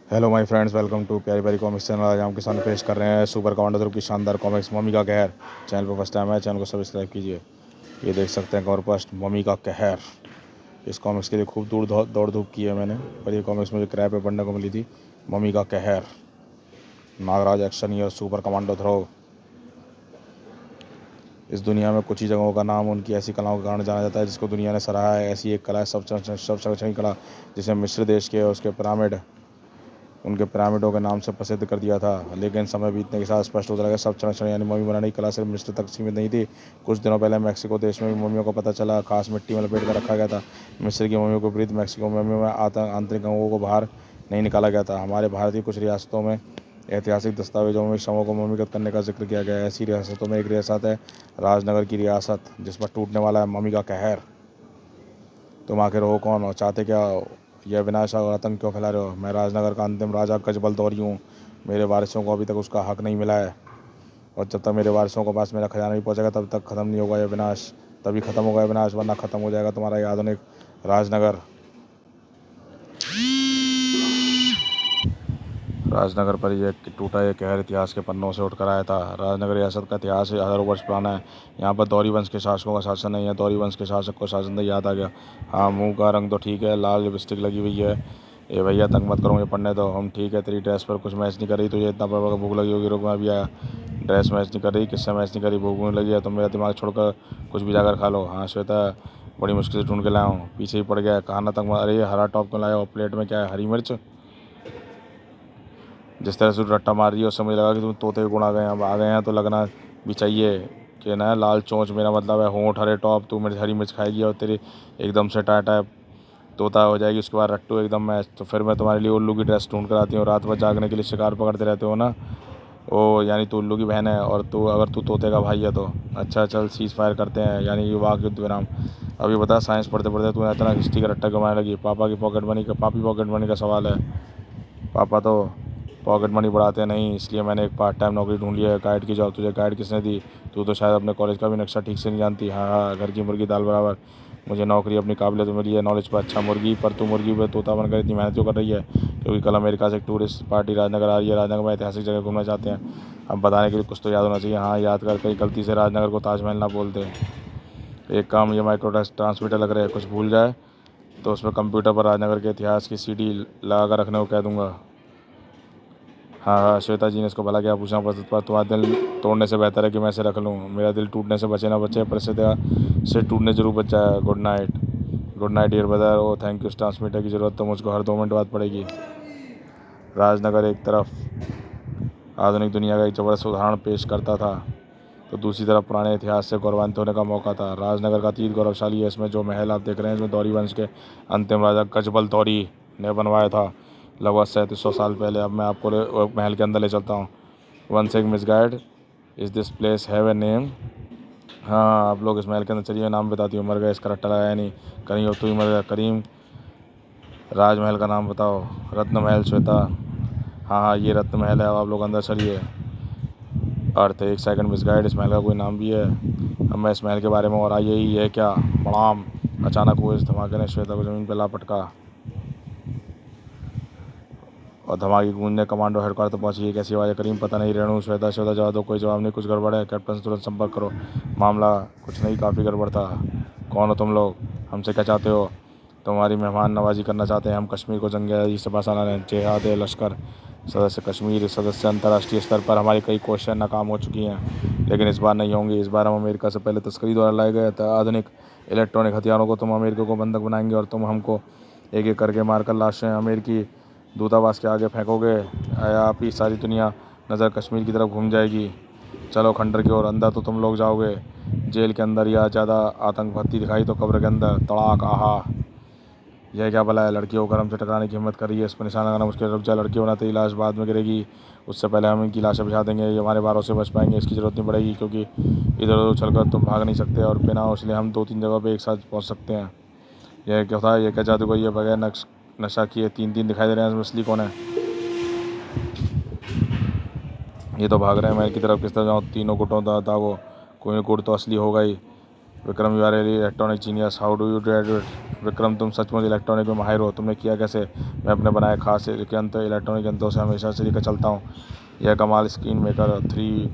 Hello my friends, welcome to प्यारी प्यारी comics channel. आज हम आपके सामने पेश कर रहे हैं सुपर कमांडो ग्रुप की शानदार कॉमिक्स मम्मी का कहर। चैनल पर फर्स्ट टाइम है, चैनल को सब्सक्राइब कीजिए। ये देख सकते हैं कवर पोस्ट मम्मी का कहर। इस कॉमिक्स के लिए खूब दौड़ धूप की है मैंने, पर ये कॉमिक्स मुझे किराए पे पढ़ने को मिली थी। मम्मी का कहर, नागराज एक्शन या सुपर कमांडो थ्रो। इस दुनिया में कुछ ही जगहों का नाम उनकी ऐसी कलाओं के कारण जाना जाता है जिसको दुनिया ने सराहा है। ऐसी एक कला है सब संरक्षण कला, जिसे मिस्र देश के उसके उनके पिरामिडों के नाम से प्रसिद्ध कर दिया था। लेकिन समय बीतने के साथ स्पष्ट होता लगा सब संरक्षण यानी मम्मी बनाने की कला सिर्फ मिस्र तक सीमित नहीं थी। कुछ दिनों पहले मैक्सिको देश में भी मम्मियों को पता चला, खास मिट्टी में लपेट कर रखा गया था। मिस्र की मम्मियों के विपरीत मैक्सिको मम्मियों में आंतरिक अंगों को बाहर नहीं निकाला गया था। हमारे भारत की कुछ रियासतों में ऐतिहासिक दस्तावेजों में शवों को मम्मीगत करने का जिक्र किया गया है। ऐसी रियासतों में एक रियासत है राजनगर की रियासत, जिस पर टूटने वाला है मम्मी का कहर। तुम आखिर हो कौन और चाहते क्या हो? यह विनाश और आतंक क्यों फैला रहे हो? मैं राजनगर का अंतिम राजा गजबल दौरी हूँ। मेरे वारिसों को अभी तक उसका हक नहीं मिला है, और जब तक मेरे वारिसों के पास मेरा खजाना नहीं पहुँचेगा तब तक ख़त्म नहीं होगा यह विनाश। तभी ख़त्म होगा यह विनाश, वरना ख़त्म हो जाएगा तुम्हारा यह आधुनिक राजनगर। राजनगर पर यह टूटा यह कहर इतिहास के पन्नों से उठकर आया था। राजनगर रियासत का इतिहास हज़ारों वर्ष पुराना है। यहाँ पर दौरी वंश के शासकों का शासन नहीं है। दौरी वंश के शासक को शासन याद आ गया। हाँ, मुंह का रंग तो ठीक है, लाल लिपस्टिक लगी हुई है। ए भैया तंग मत करो, मुझे पढ़ने दो। हम ठीक है, तेरी ड्रेस पर कुछ मैच नहीं कर रही, तुझे इतना बड़ा भूख लगी होगी। रुक, मैं अभी आया। ड्रेस मैच नहीं कर रही, किससे मैच नहीं करी? भूख लगी है तो मेरा दिमाग छोड़कर कुछ भी जाकर खा लो। हाँ श्वेता, बड़ी मुश्किल से ढूंढ के लाया हूँ, पीछे ही पड़ गया। खाना तक अरे हरा टॉप क्यों लाया हो? प्लेट में क्या है? हरी मिर्च। जिस तरह से रट्टा मार रही है उससे मुझे लगा कि तुम तोते के गुण आ गए हैं। अब आ गए हैं तो लगना भी चाहिए कि ना लाल चोंच, मेरा मतलब है होंठ हरे टॉप। तू मेरी हरी मिर्च खाएगी और तेरी एकदम से टाटा तोता हो जाएगी, उसके बाद रट्टू एकदम मैच। तो फिर मैं तुम्हारे लिए उल्लू की ड्रेस ढूंढ कर आती हूँ। रात भर जागने के लिए शिकार पकड़ते रहते हो ना। ओ यानी तू उल्लू की बहन है और तू अगर तू तोते का भाई है तो अच्छा, चल सीज फायर करते हैं, यानी युवा युद्ध विराम। अभी बता, साइंस पढ़ते पढ़ते तूने इतना हिस्ट्री का रट्टा कमाने लगी? पापा की पॉकेट मनी का, पापी पॉकेट मनी का सवाल है। पापा तो पॉकेट मनी बढ़ाते नहीं, इसलिए मैंने एक पार्ट टाइम नौकरी ढूंढ लिया है, गाइड की जॉब। तुझे गाइड किसने दी? तू तो शायद अपने कॉलेज का भी नक्शा ठीक से नहीं जानती। हाँ हाँ, घर की मुर्गी दाल बराबर। मुझे नौकरी अपनी काबिलियत मिली है, नॉलेज पर अच्छा मुर्गी, पर तू मुर्गी पे तोता बनकर इतनी मेहनत क्यों कर रही है? क्योंकि कल अमेरिका से एक टूरिस्ट पार्टी राजनगर आ रही है। राजनगर में ऐतिहासिक जगह घूमना चाहते हैं। अब बताने के लिए कुछ तो याद होना चाहिए। हाँ याद कर, कहीं गलती से राजनगर को ताजमहल ना बोल दे। एक काम, ये माइक्रो ट्रांसमीटर लग रहा है, कुछ भूल जाए तो उसमें कंप्यूटर पर राजनगर के इतिहास की सीडी लगा कर रखने को कह दूंगा। हाँ हाँ, श्वेता जी ने इसको भला क्या पूछना पड़ता, पर तुम्हारा दिल तोड़ने से बेहतर है कि मैं इसे रख लूँ। मेरा दिल टूटने से बचे ना बचे, पर से टूटने जरूर बच जाए। Good night. Good night dear brother. Oh thank you. Transmitter की ज़रूरत तो मुझको हर 2 मिनट बाद पड़ेगी। राजनगर एक तरफ आधुनिक दुनिया का एक ज़बरदस्त उदाहरण पेश करता था, तो दूसरी तरफ पुराने इतिहास से गौरवान्वित होने का मौका था। राजनगर का अतीत गौरवशाली है। इसमें जो महल आप देख रहे हैं, इसमें दौरी वंश के अंतिम राजा गजबल दौरी ने बनवाया था, लगभग 3700 साल पहले। अब मैं आपको महल के अंदर ले चलता हूँ। One sec miss guide, is this place have a name? हाँ, आप लोग इस महल के अंदर चलिए, नाम बताती हूँ। मर गए, इसका रट्टा लगाया नहीं। करीम, अब तू ही मर गया। करीम, राजमहल का नाम बताओ। रत्न महल। श्वेता, हाँ हाँ ये रत्न महल है। अब आप लोग अंदर चलिए। अर्थ, एक सेकंड मिस गाइड, इस महल का कोई नाम भी है? अब मैं इस महल के बारे में, और आइए ही है क्या? प्रणाम। अचानक हुए इस धमाके ने श्वेता को ज़मीन पर ला पटका और धमाके गूंजने कमांडो हेडक्वार्टर पहुंची। ये कैसी आवाज़ है? करीम, पता नहीं। रेणु, श्वेता जवाब दो। कोई जवाब नहीं। कुछ गड़बड़ है? कैप्टन से तुरंत संपर्क करो। मामला कुछ नहीं, काफ़ी गड़बड़ था। कौन हो तुम लोग? हमसे क्या चाहते हो? तुम्हारी मेहमान नवाजी करना चाहते हैं। हम कश्मीर को जंग आज़ादी से बचाना है। जेहाद लश्कर सदस्य कश्मीर सदस्य अंतर्राष्ट्रीय स्तर पर हमारी कई कोशिशें नाकाम हो चुकी हैं, लेकिन इस बार नहीं होंगी। इस बार हम अमेरिका से पहले तस्करी द्वारा लाए गए आधुनिक इलेक्ट्रॉनिक हथियारों को तुम अमेरिका को बंधक बनाएंगे और तुम हमको एक एक करके मारकर लाशें अमेरिकी दूतावास के आगे फेंकोगे। या आप ही सारी दुनिया नज़र कश्मीर की तरफ घूम जाएगी। चलो खंडर की ओर। अंदर तो तुम लोग जाओगे, जेल के अंदर या ज़्यादा आतंकवादी दिखाई तो कब्र के अंदर। तड़ाक। आहा, यह क्या भला है? लड़की होकर हमसे टकराने की हिम्मत कर रही है, इस पर निशाना लगाना मुश्किल। रुक जा, लड़की होना तेरी लाश बाद में गिरेगी, उससे पहले हम इनकी लाशें बिछा देंगे। ये हमारे बारों से बच पाएंगे, इसकी ज़रूरत नहीं पड़ेगी, क्योंकि इधर उधर उछलकर तुम भाग नहीं सकते और बिना हो, इसलिए हम 2-3 जगह पर एक साथ पहुँच सकते हैं। यह क्या था? यह क्या जादूगरी है? बगैर नशा किए 3-3 दिखाई दे रहे हैं। इसमें असली कौन है? ये तो भाग रहे हैं महल की तरफ। किस तरह जाऊँ? तीनों गुटों था वो, कोई गुट तो असली होगा ही। Vikram, you are really electronic genius, how do you do it? Vikram, तुम सचमुच इलेक्ट्रॉनिक में माहिर हो, तुमने किया कैसे? मैं अपने बनाए खास इलेक्ट्रॉनिक यंत्रों से हमेशा से लेकर चलता हूँ। यह कमाल स्क्रीन मेकर 3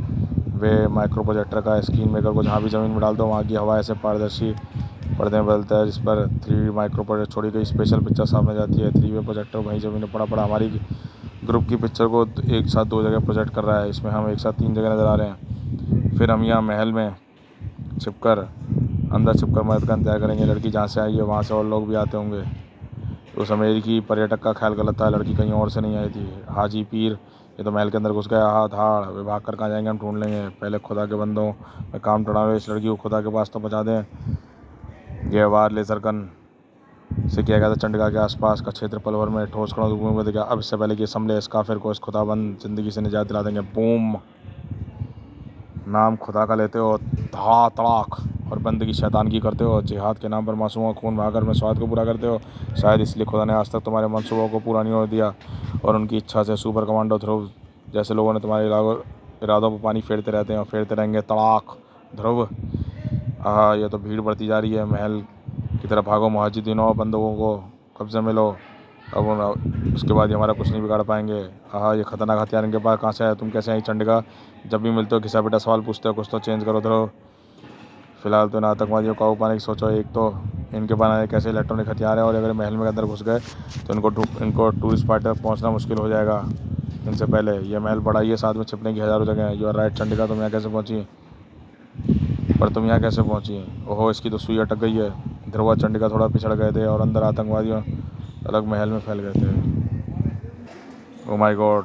वे माइक्रो प्रोजेक्टर का है। स्क्रीन मेकर को जहाँ भी ज़मीन में डाल दो वहाँ की हवा ऐसे पारदर्शी पर्दे में बदलता है जिस पर 3D माइक्रो प्रोजेक्ट छोड़ी गई स्पेशल पिक्चर सामने जाती है। 3 वे प्रोजेक्टर वहीं ज़मीन में पड़ा हमारी ग्रुप की पिक्चर को एक साथ 2 जगह प्रोजेक्ट कर रहा है। इसमें हम एक साथ 3 जगह नज़र आ रहे हैं। फिर हम यहाँ महल में अंदर छिपकर मदद का इंतजार करेंगे। लड़की जहाँ से आई है वहाँ से और लोग भी आते होंगे। उस अमेरिकी पर्यटक का ख्याल गलत था, लड़की कहीं और से नहीं आई थी। हाजी पीर, ये तो महल के अंदर घुस गया। हाथ हाड़ वे भाग कर कहाँ जाएंगे, हम ढूंढ लेंगे। पहले खुदा के बंदों में काम टड़ावे, इस लड़की को खुदा के पास तो पहुँचा दें। यह वार लेजर गन से किया गया था। चंडिका के आसपास का क्षेत्र पल भर में ठोस कणों से बदल गया। अब इससे पहले कि समले इस काफिर को इस खुदाबंद जिंदगी से निजात दिला देंगे। बूम, नाम खुदा का लेते हो, धड़ा तड़ाक, और बंदगी शैतानगी करते हो। जिहाद के नाम पर मासूमों का खून बहाकर में स्वाद को पूरा करते हो। शायद इसलिए खुदा ने आज तक तुम्हारे मंसूबों को पूरा नहीं होने दिया और उनकी इच्छा से सुपर कमांडो ध्रुव जैसे लोगों ने तुम्हारे इरादों पर पानी फेरते रहते हैं और फेरते रहेंगे। तड़ाक, ध्रुव, यह तो भीड़ बढ़ती जा रही है। महल की तरफ भागो, मुहाजिदीनों और बंदूकों को कब्जे में लो। अब उसके बाद ये हमारा कुछ नहीं बिगाड़ पाएंगे। ये खतरनाक हथियार इनके पास कहाँ से है? तुम कैसे आई चंडिका? जब भी मिलते हो घिसा पिटा सवाल पूछते हो, कुछ तो चेंज करो ध्रुव। फिलहाल तो इन आतंकवादियों को काबू पाने की सोचो। एक तो इनके पास कैसे इलेक्ट्रॉनिक हथियार है और अगर महल में अंदर घुस गए तो इनको टूरिस्ट स्पॉट तक पहुँचना मुश्किल हो जाएगा। इनसे पहले यह महल बड़ा ही है, साथ में छिपने की हज़ारों जगह हैं। यू आर राइट चंडिका, तुम यहाँ कैसे पहुँची? ओहो, इसकी तो सुई अटक गई है। ध्रुव, चंडिका थोड़ा पिछड़ गए थे और अंदर आतंकवादियों अलग महल में फैल गए थे। ओ माय गॉड,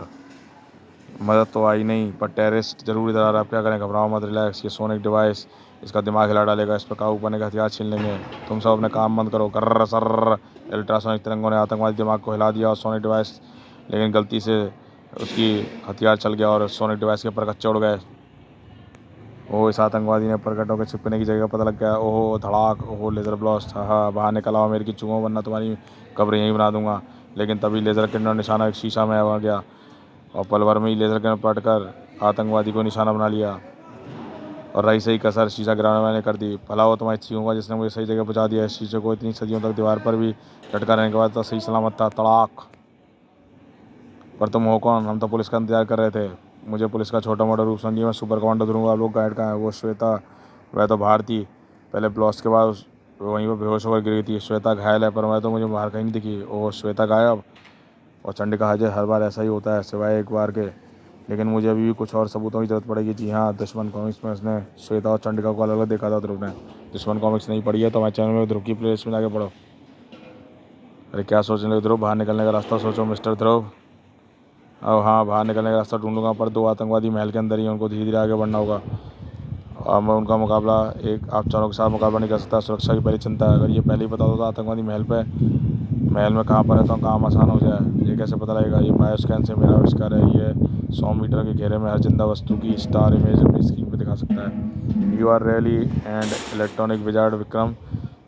मदद तो आई नहीं पर टेररिस्ट जरूर इधर आ रहा है। अब क्या करें? घबराओ मत, रिलैक्स। ये सोनिक डिवाइस इसका दिमाग हिला डालेगा, इस पर काबू पाने का हथियार छीन लेंगे। तुम सब अपने काम बंद करो। कर्र सर्र, अल्ट्रासोनिक तरंगों ने आतंकवादी दिमाग को हिला दिया और सोनिक डिवाइस, लेकिन गलती से उसकी हथियार चल गया और सोनिक डिवाइस के परखच्चे उड़ गए। ओह, इस आतंकवादी ने परकटों के छिपने की जगह पता लग गया। ओहो, धड़ाक, ओहो, लेज़र ब्लास्ट, हाँ बाहर निकल आओ मेरे की चूहों, वरना तुम्हारी कब्र यहीं बना दूंगा। लेकिन तभी लेज़र किरण निशाना एक शीशा में आ गया और पल भर में ही लेज़र किरण पलट कर आतंकवादी को निशाना बना लिया और रही सही कसर शीशा गिराने वाले ने कर दी। भला हो तुम्हारी चीखों का जिसने मुझे सही जगह पहुँचा दिया। इस शीशे को इतनी सदियों तक दीवार पर भी लटका रहने के बाद तो सही सलामत था। तड़ाक, पर तुम हो कौन? हम तो पुलिस का इंतजार कर रहे थे। मुझे पुलिस का छोटा मोटा रूप समझिए, मैं सुपर कमांडो दूंगा। आप लोग गाइड कहाँ है? वो श्वेता, वह तो बाहर थी पहले ब्लास्ट के बाद, वहीं पर बेहोश होकर गिर गई थी। श्वेता घायल है पर वह तो मुझे बाहर कहीं नहीं दिखी। ओह, श्वेता गायब। और चंडिका हाजिर, हर बार ऐसा ही होता है सिवाय एक बार के। लेकिन मुझे अभी भी कुछ और सबूतों की जरूरत पड़ेगी। जी हाँ, दुश्मन कॉमिक्स में उसने श्वेता और चंडिका को अलग अलग देखा था ध्रुव ने। दुश्मन कॉमिक्स नहीं पढ़ी है तो हमारे चैनल में ध्रुव की प्लेलिस्ट में जाके पढ़ो। अरे क्या सोचने लगे ध्रुव? बाहर निकलने का रास्ता सोचो मिस्टर ध्रुव। अब हाँ, बाहर निकलने का रास्ता ढूंढूंगा पर 2 आतंकवादी महल के अंदर ही, उनको धीरे धीरे आगे बढ़ना होगा और मैं उनका मुकाबला आप चारों के साथ मुकाबला नहीं कर सकता। सुरक्षा की पहली चिंता है। अगर ये पहले ही पता होता आतंकवादी महल में कहाँ पर है तो काम आसान हो जाए। ये कैसे पता लगेगा? ये बायोस्कैन से मेरा आविष्कार है। ये 100 मीटर के घेरे में हर जिंदा वस्तु की स्टार इमेज अपनी स्क्रीन पर दिखा सकता है। You are really and electronic wizard Vikram.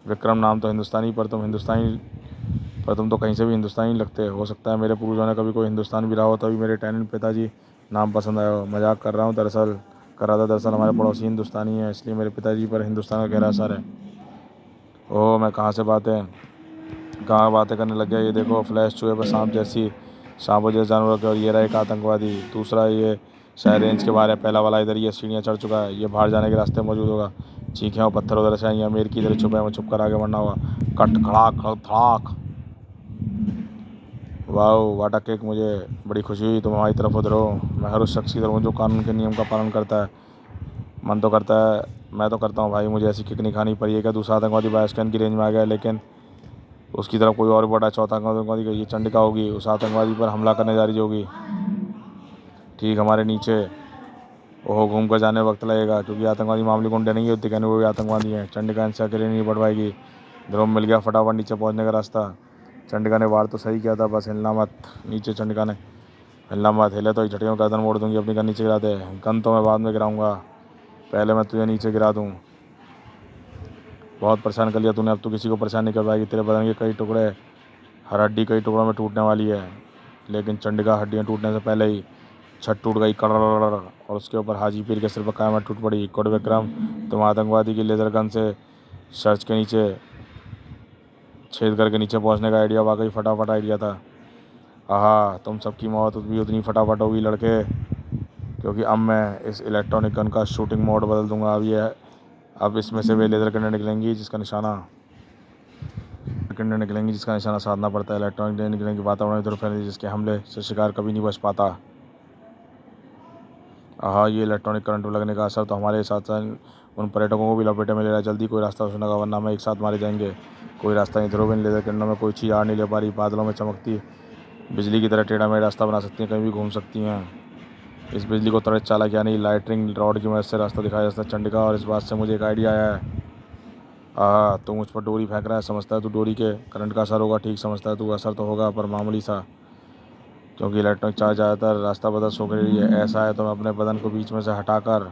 Vikram, नाम तो हिंदुस्तानी पर तुम तो कहीं से भी हिंदुस्तानी लगते। हो सकता है मेरे पूर्वजों ने कभी कोई हिंदुस्तान भी रहा हो तभी मेरे टैलेंट पिताजी नाम पसंद आया हो। मजाक कर रहा हूँ, दरअसल हमारे पड़ोसी हिंदुस्तानी हैं, इसलिए मेरे पिताजी पर हिंदुस्तान का गहरा असर है। ओह, मैं कहाँ बातें करने लग गया। ये देखो, फ्लैश चूहे पर सांपों जैसे जानवरों के, और ये रहा एक आतंकवादी। दूसरा ये शायद रेंज के बाहर है। पहला वाला इधर ये सीढ़ियाँ चढ़ चुका है, ये बाहर जाने के रास्ते मौजूद होगा। चीखें और पत्थर उधर से आई हैं। मेरे की इधर छुपा है, मैं छुप कर आगे बढ़ना होगा। कट खड़ाक धड़ाक। वाह, वाटा केक, मुझे बड़ी खुशी हुई तुम हमारी तरफ उधर हो। मैं हर उस शख्स की तरफ हूँ जो कानून के नियम का पालन करता है। मन तो करता है, मैं तो करता हूँ भाई, मुझे ऐसी किक नहीं खानी। पर ये क्या, दूसरा आतंकवादी बायोस्कैन की रेंज में आ गया, लेकिन उसकी तरफ कोई और बड़ा चौथा आतंकवादी का, ये चंडिका होगी। उस आतंकवादी पर हमला करने जा रही होगी ठीक हमारे नीचे। ओहो, घूम कर जाने में वक्त लगेगा क्योंकि आतंकवादी मामूली गुंडे नहीं होते, कहने वो भी आतंकवादी हैं। चंडिका इनसे अकेले नहीं बढ़ पाएगी। ध्रुव, मिल गया फटाफट नीचे पहुँचने का रास्ता। चंडिका ने वार तो सही किया था, बस हिलना मत नीचे। चंडिका ने हिलना मत, हिले तो झटके में गर्दन मोड़ दूंगी। अपनी गन नीचे गिरा दे। गन तो मैं बाद में गिराऊंगा, पहले मैं तुझे नीचे गिरा दूँ। बहुत परेशान कर लिया तूने, अब तो किसी को परेशान नहीं कर पाएगी। तेरे बदन के कई टुकड़े, हर हड्डी कई टुकड़ों में टूटने वाली है। लेकिन चंडिका, हड्डियाँ टूटने से पहले ही छत टूट गई कड़र, और उसके ऊपर हाजी पीर के सिर पर कायमत टूट पड़ी। कोड विक्रम, तुम आतंकवादी की लेजर गन से सर्च के नीचे छेद करके नीचे पहुंचने का आइडिया वाकई फटाफट आइडिया था। आहा, तुम सबकी मौत भी उतनी फटाफट होगी लड़के, क्योंकि अब मैं इस इलेक्ट्रॉनिक गन का शूटिंग मोड बदल दूंगा। अब इसमें से वे लेज़र किरणें निकलेंगी जिसका निशाना साधना पड़ता है। इलेक्ट्रॉनिक निकलने की वातावरण इधर फैलती जिसके हमले से शिकार कभी नहीं बच पाता। आहा, ये इलेक्ट्रॉनिक करंट लगने का असर तो हमारे साथ साथ उन पर्यटकों को भी लपेटे में ले रहा है। जल्दी कोई रास्ता सुनेगा वरना हम एक साथ मारे जाएंगे। कोई रास्ता नहीं, ध्रुव इन लेज़र किरणों में कोई चीज़ आड़ नहीं ले पा रही। बादलों में चमकती बिजली की तरह टेढ़ा मेढ़ा रास्ता बना सकती हैं, कहीं भी घूम सकती हैं। इस बिजली को त्वरित चालक यानी लाइटनिंग रॉड की मदद से रास्ता दिखाया जा सकता है। चंडिका, और इस बात से मुझे एक आइडिया आया है। तू मुझ पर डोरी फेंक रहा है, समझता है तू डोरी के करंट का असर होगा? ठीक समझता है तू, असर तो होगा पर मामूली सा, क्योंकि इलेक्ट्रॉनिक चार्ज ज़्यादातर रास्ता बदल सो के लिए ऐसा है तो मैं अपने बदन को बीच में से हटाकर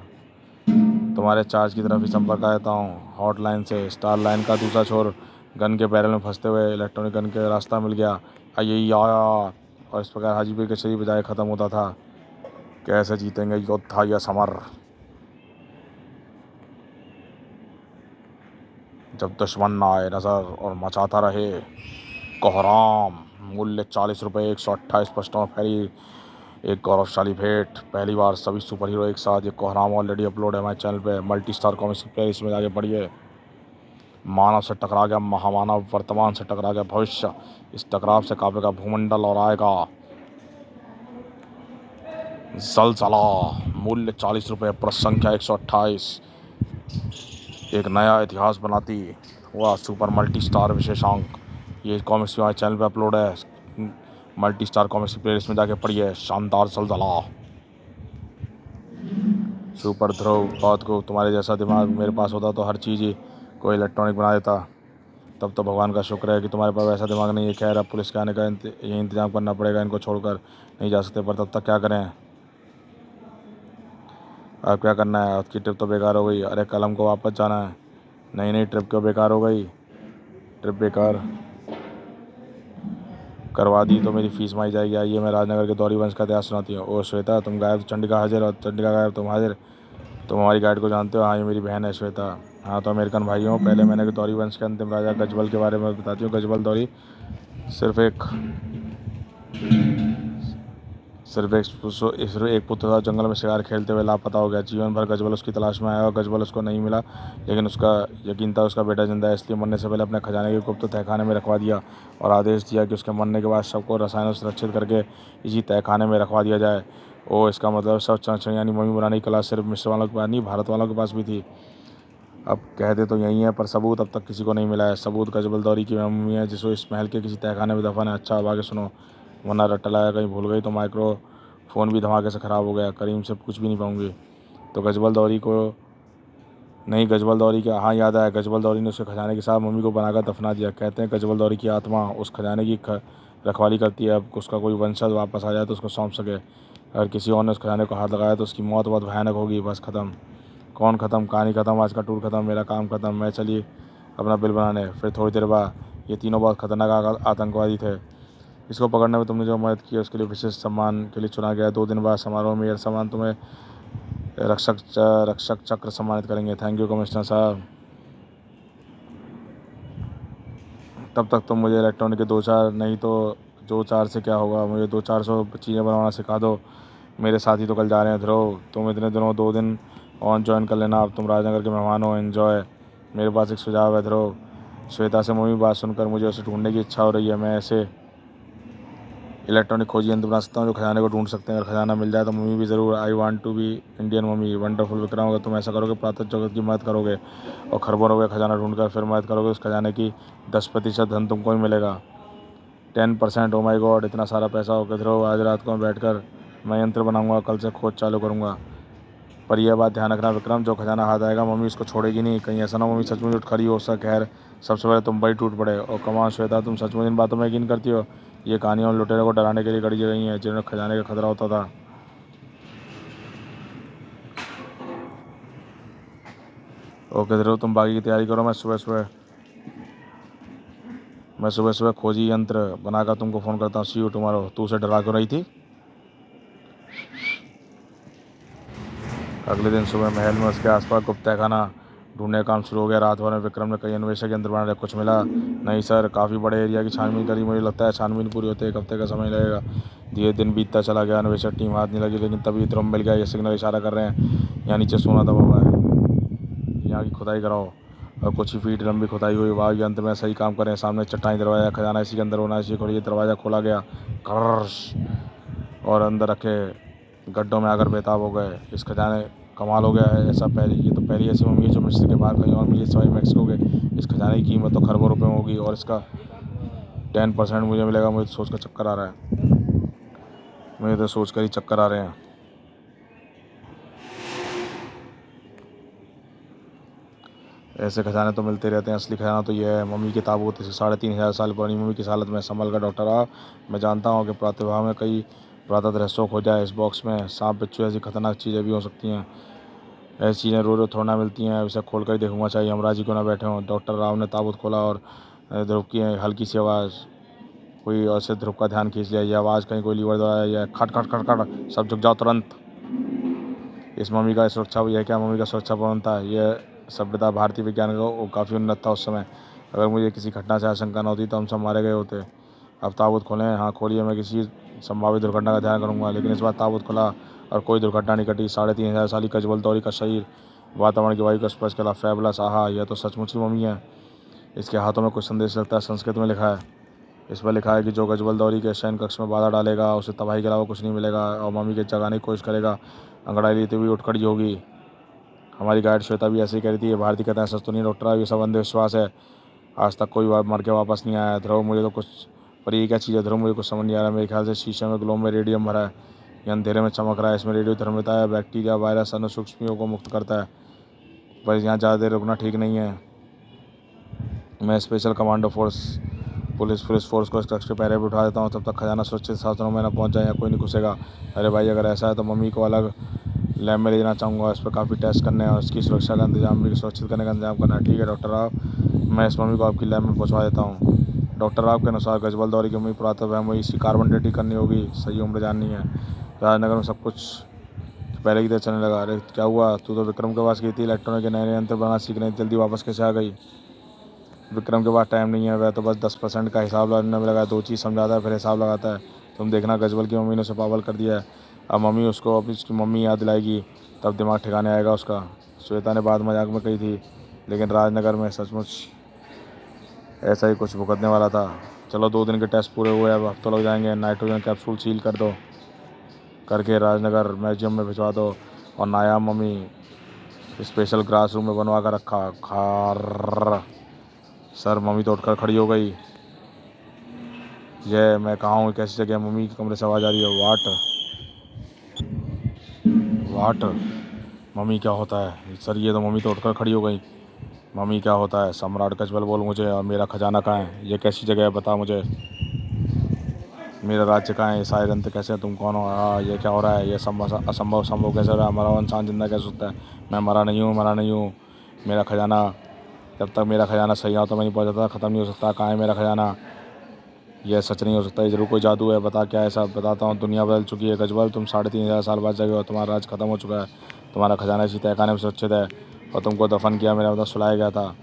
तुम्हारे चार्ज की तरफ ही संपर्क आ जाता हूँ। हॉट लाइन से स्टार लाइन का दूसरा छोर गन के बैरल में फंसते हुए इलेक्ट्रॉनिक गन के रास्ता मिल गया। आइए आया, और इस प्रकार हाजीपुर के शरीर बजाय ख़त्म होता था। कैसे जीतेंगे योद्धा या समर, जब दुश्मन ना आए नज़र और मचाता रहे कोहराम। मूल्य 40 रुपये, 128 पृष्ठों में फैली एक गौरवशाली भेंट। पहली बार सभी सुपर हीरो एक साथ। ये कोहराम ऑलरेडी अपलोड है हमारे चैनल पे, मल्टी स्टार कॉमिक्स पे, इसमें जाके पढ़िए। मानव से टकरा गया महामानव, वर्तमान से टकरा गया भविष्य। इस टकराव से कांपेगा भूमंडल और आएगा ज़लज़ला। मूल्य 40 रुपये, पृष्ठ संख्या 128। एक नया इतिहास बनाती हुआ सुपर मल्टी स्टार विशेषांक। ये कॉमिक्स हमारे चैनल पे अपलोड है, मल्टी स्टार कॉमिक्स की प्लेलिस्ट में जाके पढ़िए। शानदार ज़लज़ला। सुपर ध्रुव, बात को तुम्हारे जैसा दिमाग मेरे पास होता तो हर चीज़ ही कोई इलेक्ट्रॉनिक बना देता। तब तो भगवान का शुक्र है कि तुम्हारे पास वैसा दिमाग नहीं है। खैर, अब पुलिस के आने का ये इंतजाम करना पड़ेगा, इनको छोड़कर नहीं जा सकते। पर तब तक क्या करें? अब क्या करना है? आज की ट्रिप तो बेकार हो गई। अरे कल हमको वापस जाना है। नहीं, ट्रिप क्यों बेकार हो गई? ट्रिप बेकार करवा दी तो मेरी फीस मारी जाएगी। आइए मैं राजनगर के दौरी वंश का इतिहास सुनाती हूँ। ओ श्वेता, तुम गायब, चंडिका हाजिर, और चंडिका गायब तुम हाजिर। तुम हमारी गाइड को जानते हो? हाँ, ये मेरी बहन है श्वेता। हाँ तो अमेरिकन भाइयों, पहले मैंने दौरी वंश के अंतिम राजा गजबल के बारे में बताती हूँ। गजबल दौरी सिर्फ एक पुत्र था, जंगल में शिकार खेलते हुए लापता हो गया। जीवन भर गजबल उसकी तलाश में आया और गजबल उसको नहीं मिला, लेकिन उसका यकीन था उसका बेटा जिंदा है। इसलिए मरने से पहले अपने खजाने के गुप्त तहखाने में रखवा दिया और आदेश दिया कि उसके मरने के बाद सबको रसायनों से सुरक्षित करके इसी तहखाने में रखवा दिया जाए। इसका मतलब सब चंचल यानी मम्मी बनाने की कला सिर्फ मिस्र वालों के पास नहीं, भारत वालों के पास भी थी। अब कहते तो यही है, पर सबूत अब तक किसी को नहीं मिला है। सबूत गजबल दौरी की मम्मी है, जिसको इस महल के किसी तहखाने में दफन है। अच्छा, अब आगे सुनो, वरना रट्टा लाया कहीं भूल गई तो माइक्रोफोन भी धमाके से ख़राब हो गया। करीम से कुछ भी नहीं पाऊंगी। तो गजबल दौरी को नहीं, गजबल दौरी क्या, हाँ याद आया, गजबल दौरी ने उसके खजाने के साथ मम्मी को बनाकर दफना दिया। कहते हैं गजबल दौरी की आत्मा उस खजाने की रखवाली करती है। अब उसका कोई वंशज वापस आ जाए तो उसको सौंप सके। अगर किसी और ने उस खजाने को हाथ लगाया तो उसकी मौत बहुत भयानक होगी। बस ख़त्म। कौन ख़त्म? कहानी ख़त्म, आज का टूर ख़त्म, मेरा काम ख़त्म। मैं चलिए अपना बिल बनाने। फिर थोड़ी देर बाद ये तीनों बहुत खतरनाक आतंकवादी थे। इसको पकड़ने में तुमने जो मदद की उसके लिए विशेष सम्मान के लिए चुना गया। 2 दिन बाद समारोह में यह सम्मान तुम्हें रक्षक चक्र सम्मानित करेंगे। थैंक यू कमिश्नर साहब। तब तक तुम मुझे इलेक्ट्रॉनिक के 2-4 नहीं तो 2-4 से क्या होगा, मुझे 200-400 चीज़ें बनवाना सिखा दो। मेरे साथी तो कल जा रहे हैं ध्रुव। तुम इतने दिनों 2 दिन ऑन ज्वाइन कर लेना। अब तुम राजनगर के मेहमान हो, एन्जॉय। मेरे पास एक सुझाव है ध्रुव। श्वेता से मम्मी बात सुनकर मुझे उसे ढूंढने की इच्छा हो रही है। मैं ऐसे इलेक्ट्रॉनिक खोजी यंत्र बना सकता हूँ जो खजाने को ढूंढ सकते हैं। अगर खजाना मिल जाए तो मम्मी भी ज़रूर। I want to be Indian mummy. Wonderful Vikram, अगर तुम ऐसा करोगे प्रातः जगत की मदद करोगे और खरबों रुपये खजाना ढूंढकर फिर मदद करोगे, उस खजाने की 10% धन तुमको ही मिलेगा। 10%। ओ माई गॉड, इतना सारा पैसा हो गया ध्रुव। आज रात को बैठ कर मैं यंत्र बनाऊंगा, कल से खोज चालू करूँगा। पर यह बात ध्यान रखना विक्रम, जो खजाना हाथ आएगा मम्मी उसको छोड़ेगी नहीं। कहीं ऐसा ना मम्मी सचमुच उठ खड़ी हो। खैर, सबसे पहले तुम बड़ी टूट पड़े। और कमाल श्वेता, तुम सचमुच इन बातों में यकीन करती हो? ये कहानियाँ उन लुटेरों को डराने के लिए गढ़ी गई हैं जिन्हें खजाने का खतरा होता था। ओके ध्रुव, तुम बाकी की तैयारी करो। मैं सुबह सुबह खोजी यंत्र बनाकर तुमको फ़ोन करता हूँ। सी यू टुमारो। तू उसे डरा क्यों रही थी? अगले दिन सुबह महल में उसके आसपास गुप्त तहखाना ढूंढने का काम शुरू हो गया। रात भर में विक्रम ने कई अन्वेषक यंत्र बनाए, कुछ मिला नहीं सर। काफ़ी बड़े एरिया की छानबीन करी, मुझे लगता है छानबीन पूरी होते 1 हफ्ते का समय लगेगा। धीरे दिन बीतता चला गया, अन्वेषक टीम हाथ नहीं लगी, लेकिन तभी ध्रुव मिल गया। ये सिग्नल इशारा कर रहे हैं यहाँ नीचे सोना दबा हुआ है, यहाँ की खुदाई कराओ। और कुछ ही फीट लंबी खुदाई हुई, वाह यंत्र में सही काम करें। सामने चट्टानी दरवाजा, खजाना इसी के अंदर होना चाहिए। खोलिए, दरवाज़ा खोला गया, कर्श, और अंदर रखे गड्ढों में आकर बेताब हो गए। इस खजाने कमाल हो गया है, ऐसा पहले ये तो पहली ऐसी मम्मी है जो मिस्र के बाहर कहीं और मिली सिवाय मैक्सिको के। इस खजाने की कीमत तो खरबों रुपए में होगी और इसका 10% मुझे मिलेगा। मुझे तो सोच कर चक्कर आ रहा है, मुझे तो सोच कर ही चक्कर आ रहे हैं। ऐसे खजाने तो मिलते रहते हैं, असली खजाना तो यह है। मम्मी की ताबूत, इसे 3500 साल पुरानी मम्मी की हालत में संभल कर डॉक्टर आ, मैं जानता हूँ कि प्रातः में कई पुरातत्व रहस्यों खो जाए। इस बॉक्स में सांप बिच्छू ऐसी खतरनाक चीज़ें भी हो सकती हैं। ऐसी चीज़ें रोज़ थोड़ा ना मिलती हैं, इसे खोल कर ही देखूंगा, चाहिए यमराज जी को ना बैठे हों। डॉक्टर राव ने ताबूत खोला और ध्रुव की हल्की सी आवाज़ हुई और से ध्रुव का ध्यान खींच लिया। यह आवाज़ कहीं कोई लीवर दबाया या खट खट खट खट, सब झुक जाओ तुरंत। इस मम्मी का सुरक्षा, यह क्या मम्मी का सुरक्षा भवन था? यह सभ्यता भारतीय विज्ञान को काफ़ी उन्नत था उस समय। अगर मुझे किसी घटना से आशंका न होती तो हम सब मारे गए होते। अब ताबूत खोलें? हाँ खोलिए, मैं किसी संभावित दुर्घटना का ध्यान करूँगा। लेकिन इस बार ताबूत खुला और कोई दुर्घटना नहीं घटी। 3500 साल की कजबल दौरी का शरीर वातावरण की वायु का स्पर्श करा। फैबुलस, आहा, यह तो सचमुच ही मम्मी है। इसके हाथों में कुछ संदेश लगता है, संस्कृत में लिखा है। इस पर लिखा है कि जो गजबल दौरी के शयन कक्ष में बाधा डालेगा उसे तबाही के अलावा कुछ नहीं मिलेगा और मम्मी के जगाने की कोशिश करेगा। अंगड़ाई लेते हुए उठ खड़ी होगी। हमारी गाइड श्वेता भी ऐसे ही कह रही थी। ये भारतीय कहते हैं सच तो नहीं डॉक्टर, ये सब अंधविश्वास है। आज तक कोई मर के वापस नहीं आया। ध्रुव मुझे तो कुछ, पर ये क्या चीज़ है ध्रुव, मुझे कुछ समझ नहीं आ रहा। मेरे ख्याल से शीशे में ग्लोब में रेडियम भरा है, ये अंधेरे में चमक रहा है। इसमें रेडियो धर्मिता है, बैक्टीरिया वायरस अन्य सूक्ष्मियों को मुक्त करता है। पर यहाँ ज़्यादा देर रुकना ठीक नहीं है। मैं special commando force police force को इस कक्ष के पहरे पर उठा देता हूँ, तब तक खजाना सुरक्षित साधनों में न पहुँच जाए या कोई नहीं घुसेगा। अरे भाई, अगर ऐसा है तो मम्मी को अलग लैब में ले जाना चाहूँगा। इस पर काफ़ी टेस्ट करने हैं और इसकी सुरक्षा का इंतजाम भी सुरक्षित करने का इंतजाम करना है। ठीक है डॉक्टर राव, मैं इस मम्मी को आपकी लैब में पहुँचवा देता हूँ। डॉक्टर राव के अनुसार गजबल दौरी की मम्मी पुरातत्व है, मुझे इसकी कार्बन डेटिंग करनी होगी, सही उम्र जाननी है। राजनगर में सब कुछ पहले की तरह चलने लगा। अरे क्या हुआ, तू तो विक्रम के पास गई थी, इलेक्ट्रॉनिक के नए नए यंत्र बनाना सीखने, जल्दी वापस कैसे आ गई? विक्रम के पास टाइम नहीं है, वह तो बस 10% का हिसाब लगाने में लगा है। 2 चीज़ समझाता है फिर हिसाब लगाता है। तुम देखना, गजबल की मम्मी ने उसे पागल कर दिया है। अब मम्मी उसको अपनी उसकी मम्मी याद दिलाएगी, तब दिमाग ठिकाने आएगा उसका। श्वेता ने बात मजाक में कही थी, लेकिन राजनगर में सचमुच ऐसा ही कुछ भुगतने वाला था। चलो 2 दिन के टेस्ट पूरे हुए, अब हफ्तों लग जाएंगे। नाइट्रोजन कैप्सूल सील कर दो, करके राजनगर म्यूजियम में भिजवा दो। और नायाब मम्मी स्पेशल ग्लास रूम में बनवा कर रखा। खार सर, मम्मी तो उठकर खड़ी हो गई। यह मैं कहाँ हूँ, कैसी जगह? मम्मी के कमरे से आवाज़ आ रही है, वाट मम्मी क्या होता है? सर ये तो मम्मी तो उठकर खड़ी हो गई। मम्मी क्या होता है? सम्राट कचबल बोल मुझे, और मेरा खजाना कहाँ है? ये कैसी जगह है, बता मुझे। मेरा राज्य कहाँ है? ये सारे जंतु कैसे हैं? तुम कौन हो? हाँ, ये क्या हो रहा है? ये असंभव संभव कैसे हो रहा है? मरा हुआ इंसान जिंदा कैसे होता है? मैं मरा नहीं हूँ। मेरा खजाना, जब तक मेरा खजाना सही हो तो मैं नहीं पहुँच जाता, ख़त्म नहीं हो सकता। कहाँ है मेरा खजाना? यह सच नहीं हो सकता, ये जरूर कोई जादू है। बता क्या है? सब बताता हूँ। दुनिया बदल चुकी है गजबल, तुम 3500 साल बाद जगे हो, तुम्हारा राज खत्म हो चुका है। तुम्हारा खजाना इसी तहखाने में सुरक्षित है और तुमको दफन किया, मेरा मतलब सुलाया गया था।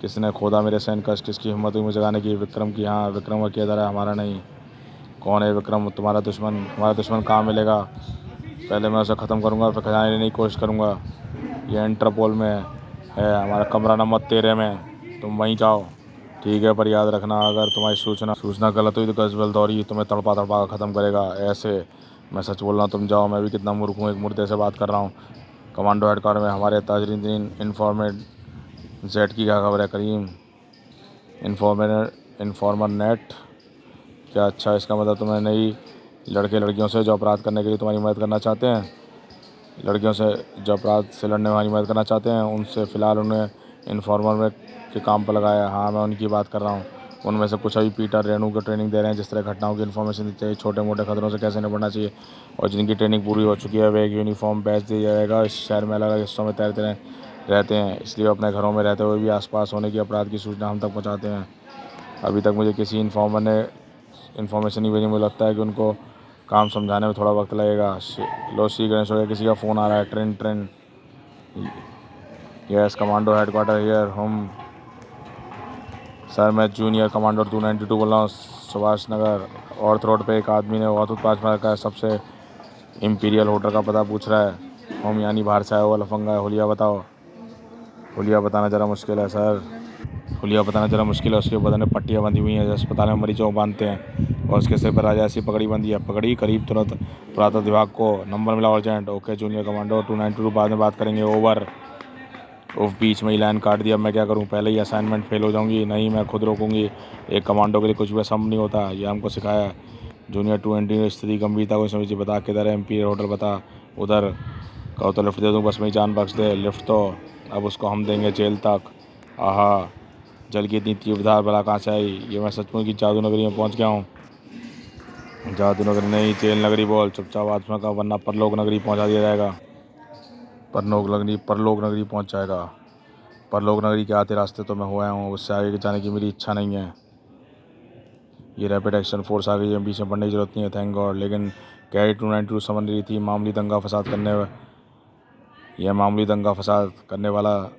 किसने खोदा मेरे सैन कष्ट? किसकी हिम्मत हुई मुझे जगाने की? विक्रम की। हाँ, विक्रम का किया जा रहा है, हमारा नहीं। कौन है विक्रम? तुम्हारा दुश्मन कहाँ मिलेगा? पहले मैं उसे ख़त्म करूँगा, फिर खजाना लेने की कोशिश करूँगा। ये इंटरपोल में है, हमारा कमरा नंबर 13 में, तुम वहीं जाओ। ठीक है, पर याद रखना, अगर तुम्हारी सूचना गलत हुई तो गजबल दौरी तुम्हें तड़पा तड़पा कर ख़त्म करेगा। ऐसे मैं सच बोल रहा हूँ, तुम जाओ। मैं भी कितना मूर्ख हूँ, एक मुर्दे से बात कर रहा हूँ। कमांडो हेडक्वार्टर में हमारे ताजरीन इन्फॉर्मेट जेट की क्या खबर है करीम? Informer net? क्या? अच्छा, इसका मतलब तुम्हें नई लड़कियों से जो अपराध करने के लिए तुम्हारी मदद करना चाहते हैं, लड़कियों से जो अपराध से लड़ने वाली मदद करना चाहते हैं, उनसे फ़िलहाल उन्हें इन्फॉर्मर में के काम पर लगाया। हाँ, मैं उनकी बात कर रहा हूँ। उनमें से कुछ अभी पीटर रेणु को ट्रेनिंग दे रहे हैं, जिस तरह घटनाओं की इन्फॉर्मेशन दी चाहिए, छोटे मोटे खतरों से कैसे निपटना चाहिए। और जिनकी ट्रेनिंग पूरी हो चुकी है वे एक यूनिफॉर्म बैच दिया जाएगा। इस शहर में अलग अलग हिस्सों में तैरते रहते हैं, इसलिए अपने घरों में रहते हुए भी आसपास होने की अपराध की सूचना हम तक पहुँचाते हैं। अभी तक मुझे किसी इन्फॉर्मर ने इन्फॉर्मेशन नहीं भेजी। मुझे लगता है कि उनको काम समझाने में थोड़ा वक्त लगेगा। लो, श्री गणेश हो गया, किसी का फ़ोन आ रहा है। Train yes commando headquarter here हम। सर मैं जूनियर कमांडो 292 बोल रहा हूँ, सुभाष नगर ऑर्थ रोड पे एक आदमी ने बहुत उत्पात मार का सबसे इम्पीरियल होटल का पता पूछ रहा है। हम यानी बाहर से आया हुआ लफंगा है। हुलिया बताओ। हुलिया बताना ज़रा मुश्किल है सर। हुलिया बताना ज़रा मुश्किल है। उसके बदन में पट्टियाँ बंधी हुई हैं जैसे अस्पताल में मरीजों को बांधते हैं, और उसके सिर पर राजा ऐसी पगड़ी बंधी है। पगड़ी करीब तुरंत पुरातत्व विभाग को नंबर मिला अर्जेंट। ओके जूनियर कमांडो 292 बाद में बात करेंगे ओवर। उफ बीच में ही लाइन काट दिया। मैं क्या करूं, पहले ही असाइनमेंट फेल हो जाऊंगी। नहीं मैं खुद रोकूंगी। एक कमांडो के लिए कुछ भी असंभव नहीं होता, ये हमको सिखाया जूनियर 220 ने। स्थिति गंभीरता को समझिए। बता किधर है एम्पीरियल होटल, बता उधर। कहो तो लिफ्ट दे दूँ, बस में ही जान बख्श दे। लिफ्ट तो अब उसको हम देंगे जेल तक। आहा जल की इतनी तीव्रधार भला कहाँ से आई। ये मैं सचमुच की जादू नगरी में पहुँच गया हूँ। जादू नगरी नहीं जेल नगरी बोल। चुपचाप आत्मा का, वरना परलोक नगरी पहुँचा दिया जाएगा। परलोक नगरी पहुँच जाएगा। परलोक नगरी के आते रास्ते तो मैं हुआ हूँ, उससे आगे जाने की मेरी इच्छा नहीं है। ये रैपिड एक्शन फोर्स आ गई है, बीच में पढ़ने की जरूरत नहीं है थैंक गॉड। लेकिन कैडी 292 समझ रही थी मामूली दंगा फसाद करने वाला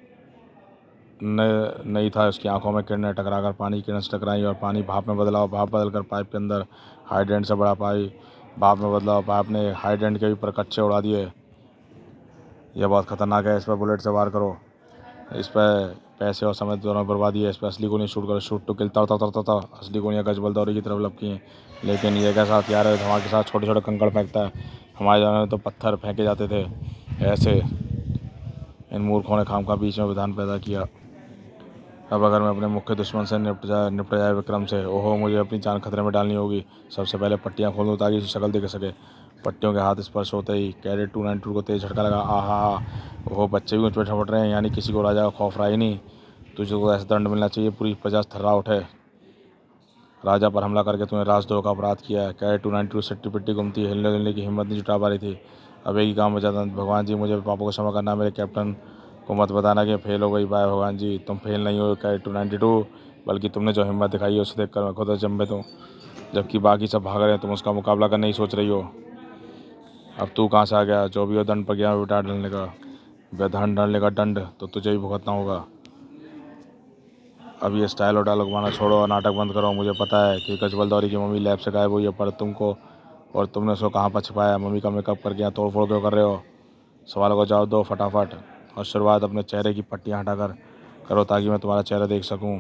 नहीं था। उसकी आंखों में किरणें टकराकर पानी की किरण से टकराई और पानी भाप में बदला। भाप बदलकर पाइप के अंदर हाइड्रेंट से बड़ा पाइप भाप में बदला। पाइप ने हाइड्रेंट के भी पर कच्चे उड़ा दिए। यह बहुत खतरनाक है, इस पर बुलेट से वार करो। इस पर पैसे और समय दोनों बर्बादी है। इस पर असली गोलियाँ शूट करो। Shoot to kill. तर असली गोलियाँ गजबल दौरी की तरफ लपकी हैं। लेकिन ये कैसा हथियार है, धमाके के साथ छोटे छोटे कंकड़ फेंकता है। हमारे ज़माने में तो पत्थर फेंके जाते थे। ऐसे इन मूर्खों ने खामखा बीच में विधान पैदा किया। अब अगर मैं अपने मुख्य दुश्मन से निपट जाए विक्रम से, ओहो मुझे अपनी जान खतरे में डालनी होगी। सबसे पहले पट्टियाँ खोल दूँ ताकि उसकी शक्ल दिख सके। पट्टियों के हाथ स्पर्श होते ही कैडेट 292 को तेज झटका लगा। आहा ओहो बच्चे भी मुझ पर झपट रहे हैं, यानी किसी को राजा का खौफ रहा ही नहीं। तुझे को ऐसा दंड मिलना चाहिए, पूरी प्रजा थर्रा उठे। राजा पर हमला करके तूने राजद्रोह का अपराध किया है। कैडेट 292 सट्टी पिट्टी घूमती, हिलने जुलने की हिम्मत नहीं जुटा पा रही थी। अब एक ही काम बचा था, भगवान जी मुझे पापों को क्षमा करना। मेरे कैप्टन को मत बताना कि फेल हो गई। बाय भगवान जी, तुम फेल नहीं हो कैडेट 292, बल्कि तुमने जो हिम्मत दिखाई है उसे देखकर मैं खुद अचंभित हूँ। जबकि बाकी सब भाग रहे हैं, तुम उसका मुकाबला करने ही सोच रही हो। अब तू कहाँ से आ गया? जो भी हो दंड पर गया बेटा डालने का, बेधन डालने का दंड तो तुझे भी भुगतना होगा। अब ये स्टाइल और डायलॉग बनाना छोड़ो और नाटक बंद करो। मुझे पता है कि गजबल दौरी की मम्मी लैब से गायब हुई है, पर तुमने उसको कहाँ पर छिपाया? मम्मी का मेकअप करके यहाँ तोड़ फोड़ क्यों कर रहे हो? सवालों का जवाब दो फटाफट, और शुरुआत अपने चेहरे की पट्टियाँ हटाकर करो ताकि मैं तुम्हारा चेहरा देख सकूँ।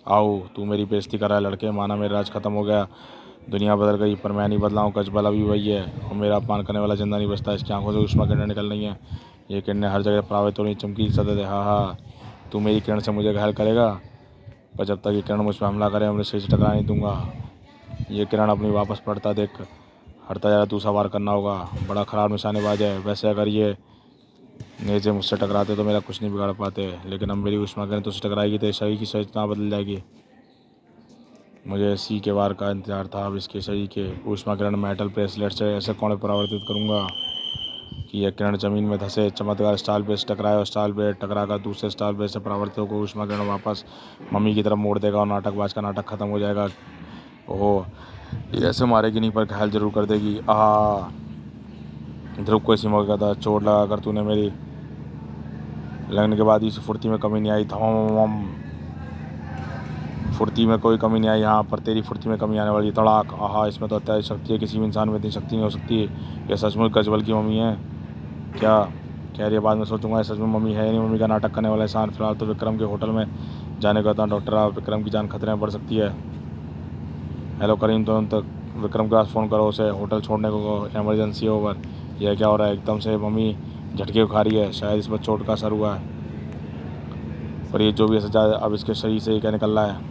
आओ तू मेरी बेइज्जती कर रहा है लड़के, माना मेरा राज खत्म हो गया, दुनिया बदल गई, पर मैं नहीं बदला हूँ। गजबल अभी वही है और मेरा अपमान करने वाला जिंदा नहीं बचता। इसकी आंखों से उष्मा किरणें निकल रही हैं। ये किरणें हर जगह प्रभावित हो रही, चमकी सतत है। हाँ तू मेरी किरण से मुझे घायल करेगा, पर जब तक ये किरण मुझ पर हमला करे मैं शरीर से टकरा नहीं दूंगा। ये किरण अपनी वापस पड़ता देख हटता जा, दूसरा वार करना होगा। बड़ा खराब निशानेबाज है। वैसे अगर ये नेज़े मुझसे टकराते तो मेरा कुछ नहीं बिगाड़ पाते, लेकिन अब मेरी उष्मा किरण तुझसे टकराएगी तो शरीर की संरचना बदल जाएगी। मुझे इसी के वार का इंतजार था। अब इसके शरीर के ऊष्मा किरण मेटल ब्रेसलेट से ऐसे कोण परावर्तित करूंगा कि यह किरण जमीन में धंसे। चमत्कार स्टाल ब्रेस टकराए और स्टाल ब्रेस टकराकर दूसरे स्टाल ब्रेस से परावर्तित होकर ऊष्मा किरण वापस मम्मी की तरफ मोड़ देगा और नाटकबाज का नाटक खत्म हो जाएगा। ओहो ये ऐसे मारेगी नहीं, पर घायल जरूर कर देगी। ध्रुव को इसी मौके का था। चोट लगा कर तूने मेरी लगने के बाद इस फुर्ती में कमी नहीं आई। धम फुर्ती में कोई कमी नहीं आई यहाँ, पर तेरी फुर्ती में कमी आने वाली। तड़ाक आहा इसमें तो अत्याधिक शक्ति है, किसी भी इंसान में इतनी शक्ति नहीं हो सकती। यह सचमुच गजबल की मम्मी है क्या? कह रही है बाद में सोचूंगा। सच में मम्मी है नहीं, मम्मी का नाटक करने वाला इंसान। फिलहाल तो विक्रम के होटल में जाने का था। डॉक्टर आप विक्रम की जान खतरे में पड़ सकती है। हेलो करीम, तुरंत विक्रम के पास फ़ोन करो, उसे होटल छोड़ने को इमरजेंसी ओवर। यह क्या हो रहा है? एकदम से मम्मी झटके खा रही है, शायद इस पर चोट का असर हुआ है। पर ये जो भी सजा अब इसके शरीर से ही क्या निकल रहा है?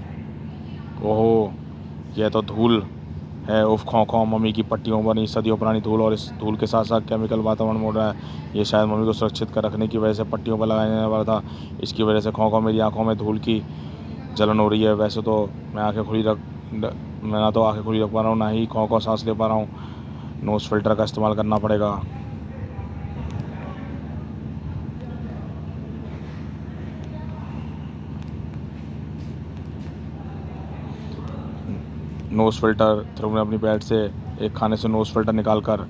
ओहो यह तो धूल है। उफ खौं खौं मम्मी की पट्टियों बनी सदियों पुरानी धूल, और इस धूल के साथ साथ केमिकल वातावरण मोड़ रहा है। ये शायद मम्मी को सुरक्षित कर रखने की वजह से पट्टियों पर लगाया जाने वाला था। इसकी वजह से खौं खौं मेरी आंखों में धूल की जलन हो रही है। वैसे तो मैं ना तो आंखें खुली रख पा रहा हूँ, ना ही खौं खौं सांस ले पा रहा हूँ। नोज़ फिल्टर का इस्तेमाल करना पड़ेगा। Nose filter. ध्रुव ने अपनी बैग से एक खाने से नोज़ फिल्टर निकाल कर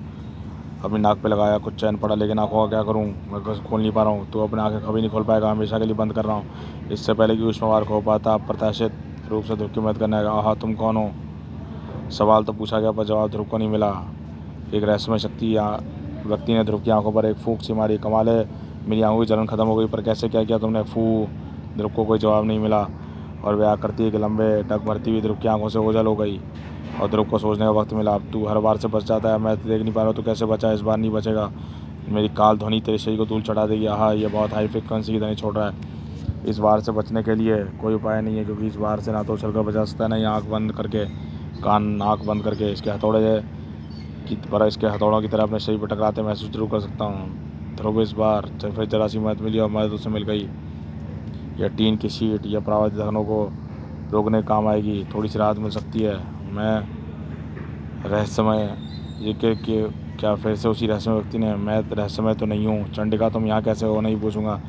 अपनी नाक पे लगाया, कुछ चैन पड़ा, लेकिन आंखों का क्या करूं, मैं खोल नहीं पा रहा हूं। तो अपनी आंखें कभी नहीं खोल पाएगा, हमेशा के लिए बंद कर रहा हूं। इससे पहले कि उष्मावार खो पाता, अप्रत्याशित रूप से ध्रुव की मदद करने लगा। आहा, तुम कौन हो? सवाल तो पूछा गया पर जवाब ध्रुव को नहीं मिला। एक रहस्यमय शक्ति व्यक्ति ने ध्रुव की आंखों पर एक फूंक सी मारी। कमाल है, मेरी आंखों की जलन खत्म हो गई, पर कैसे, क्या किया तुमने? फू। ध्रुव को कोई जवाब नहीं मिला और वह आकृति एक लंबे डग भरती हुई ध्रुव की आंखों से ओझल हो गई। और ध्रुव को सोचने का वक्त मिला। अब तू हर बार से बच जाता है, मैं तो देख नहीं पा रहा, तू कैसे बचा? इस बार नहीं बचेगा। मेरी काल ध्वनि तेरे शरीर को धूल चढ़ा देगी। आहा, ये बहुत हाई फ्रिक्वेंसी की ध्वनि छोड़ रहा है। इस बार से बचने के लिए कोई उपाय नहीं है, क्योंकि इस बार से ना तो उछल कर बचा सकता है, ना ही आँख बंद करके, आँख बंद करके इसके हथौड़े की तरह, इसके हथौड़ों की तरह अपने शरीर पर टकराते महसूस जरूर कर सकता हूँ। ध्रुव इस बार फिर जरा सी मदद मिली और मदद उसे मिल गई। यह टीन की शीट या प्रवाहित धनों को रोकने काम आएगी, थोड़ी सी राहत मिल सकती है। मैं रहस्यमय, ये क्या फिर से उसी रहस्यमय व्यक्ति ने? मैं रहस्यमय तो नहीं हूँ। चंडिका, तुम यहाँ कैसे हो? नहीं पूछूंगा,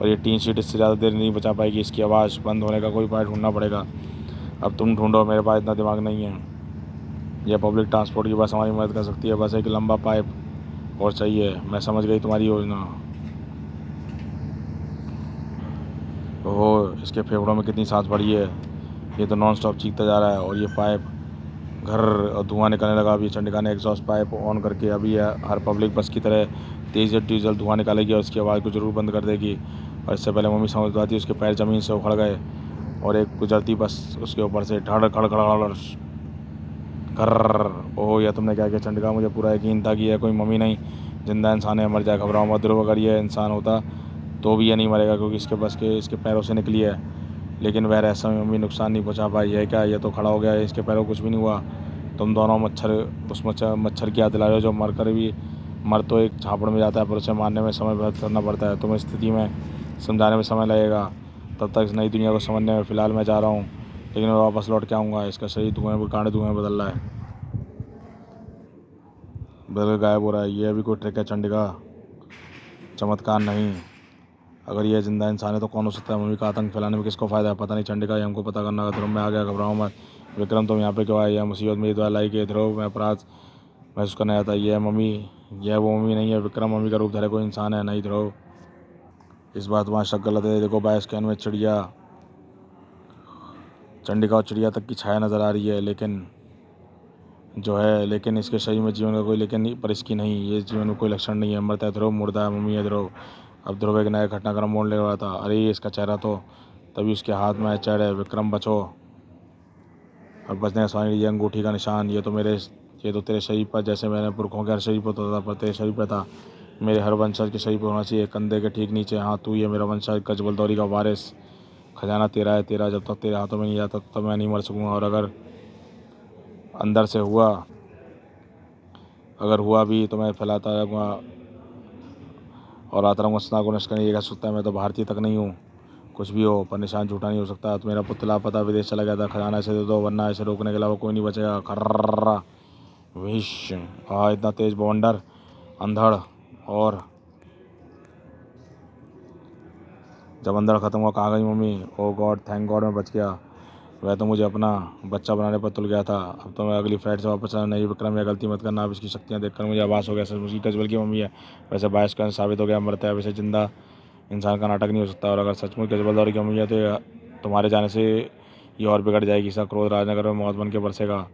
पर यह टीन शीट इससे ज़्यादा देर नहीं बचा पाएगी। इसकी आवाज़ बंद होने का कोई उपाय ढूंढना पड़ेगा। अब तुम ढूंढो, मेरे पास इतना दिमाग नहीं है। यह पब्लिक ट्रांसपोर्ट की बस हमारी मदद कर सकती है, बस एक लंबा पाइप और चाहिए। मैं समझ गई तुम्हारी योजना। ओह, इसके फेफड़ों में कितनी सांस भरी है, ये तो नॉन स्टॉप चीखता जा रहा है। और ये पाइप घर और धुआं निकलने लगा। अभी चंडिका ने एग्जॉस्ट पाइप ऑन करके अभी हर पब्लिक बस की तरह तेज़ डीजल धुआं निकालेगी और इसकी आवाज़ को ज़रूर बंद कर देगी। और इससे पहले मम्मी समझ पाती, उसके पैर ज़मीन से उखड़ गए और एक गुजरती बस उसके ऊपर से धड़ खड़ खड़ घर। ओह, यह तुमने क्या किया चंडिका? मुझे पूरा यकीन था कि यह कोई मम्मी नहीं, जिंदा इंसान है। मर जाए, घबराओ मत ध्रुव। अगर यह इंसान होता तो भी यह नहीं मरेगा, क्योंकि इसके बस के इसके पैरों से निकली है। लेकिन वह रहस्य में मम्मी नुकसान नहीं पहुंचा पाई है। क्या, यह तो खड़ा हो गया है, इसके पैरों को कुछ भी नहीं हुआ। तुम दोनों मच्छर की याद दिला रहे हो, जो मर तो एक झापड़ में जाता है, पर उसे मारने में समय व्यर्थ करना पड़ता है। तुम्हें स्थिति में समझाने में समय लगेगा, तब तक इस नई दुनिया को समझने में। फ़िलहाल मैं जा रहा हूँ, लेकिन मैं वापस लौट के आऊँगा। इसका शरीर कांडे धुएं बदल रहा है, बदल गायब हो रहा है। ये भी कोई ट्रिक है चंडिका, चमत्कार नहीं। अगर यह जिंदा इंसान है तो कौन हो सकता है? मम्मी का आतंक फैलाने में किसको फ़ायदा है? पता नहीं चंडिका, ये हमको पता करना होगा। ध्रुव, मैं आ गया, घबराओ मत। विक्रम, तुम यहाँ पे क्यों आए? यह मुसीबत मेरी द्वारा लाई गई। ध्रुव, मैं अपराध महसूस करने आता है। यह वो मम्मी नहीं है विक्रम, मम्मी का रूप धरे कोई इंसान है। नहीं ध्रुव, इस बात तुम्हारा शक गलत है। देखो, बाय स्कैन में चिड़िया, चंडिका और चिड़िया तक की छाया नज़र आ रही है, लेकिन इसके शरीर में जीवन का कोई, लेकिन पर इसकी नहीं, ये जीवन में कोई लक्षण नहीं है। मरता है ध्रुव, मुर्दा है मम्मी है ध्रुव। अब ध्रुव एक नया घटनाक्रम मोड़ ले रहा था। अरे, इसका चेहरा तो, तभी उसके हाथ में चढ़ है। विक्रम, बचो। और बचने का सवाल, ये अंगूठी का निशान, ये तो तेरे शरीर पर, जैसे मेरे पुरखों के हर शरीर पर होता था, पर तेरे शरीर पर था। मेरे हर वंशज के शरीर पर होना चाहिए, कंधे के ठीक नीचे। हाँ, तू ही है मेरा वंशज, गजबल दौरी का वारिस। खजाना तेरा है, तेरा। जब तक तेरे हाथों में नहीं आता तब तक मैं नहीं मर सकूँगा। और अगर अंदर से हुआ भी तो मैं फैलाता रहूँगा और आता रहूँगा सना को नष्ट करने। ये कह सकता है मैं तो भारतीय तक नहीं हूँ। कुछ भी हो, पर निशान झूठा नहीं हो सकता। तो मेरा पुत्र लापता विदेश चला गया था, खजाना इसे दे दो, वरना इसे रोकने के अलावा कोई नहीं बचेगा। खर्रा विश। इतना तेज बवंडर, अंधड़। और जब अंधड़ खत्म हुआ, कहाँ गई मम्मी? ओ गॉड, थैंक गॉड, मैं बच गया। वह तो मुझे अपना बच्चा बनाने पर तुल गया था। अब तो मैं अगली फ्लाइट से वापस आना। नहीं विक्रम, यह गलती मत करना। अब इसकी शक्तियाँ देखकर मुझे आभास हो गया सचमुच की गजबल की मम्मी है। वैसे बायस का साबित हो गया, मरता है वैसे जिंदा इंसान का नाटक नहीं हो सकता। और अगर सचमुच गजबल दौरी की मम्मी है तो तुम्हारे जाने से ये और बिगड़ जाएगी। इसका क्रोध राजनगर में मौत बन के बरसेगा।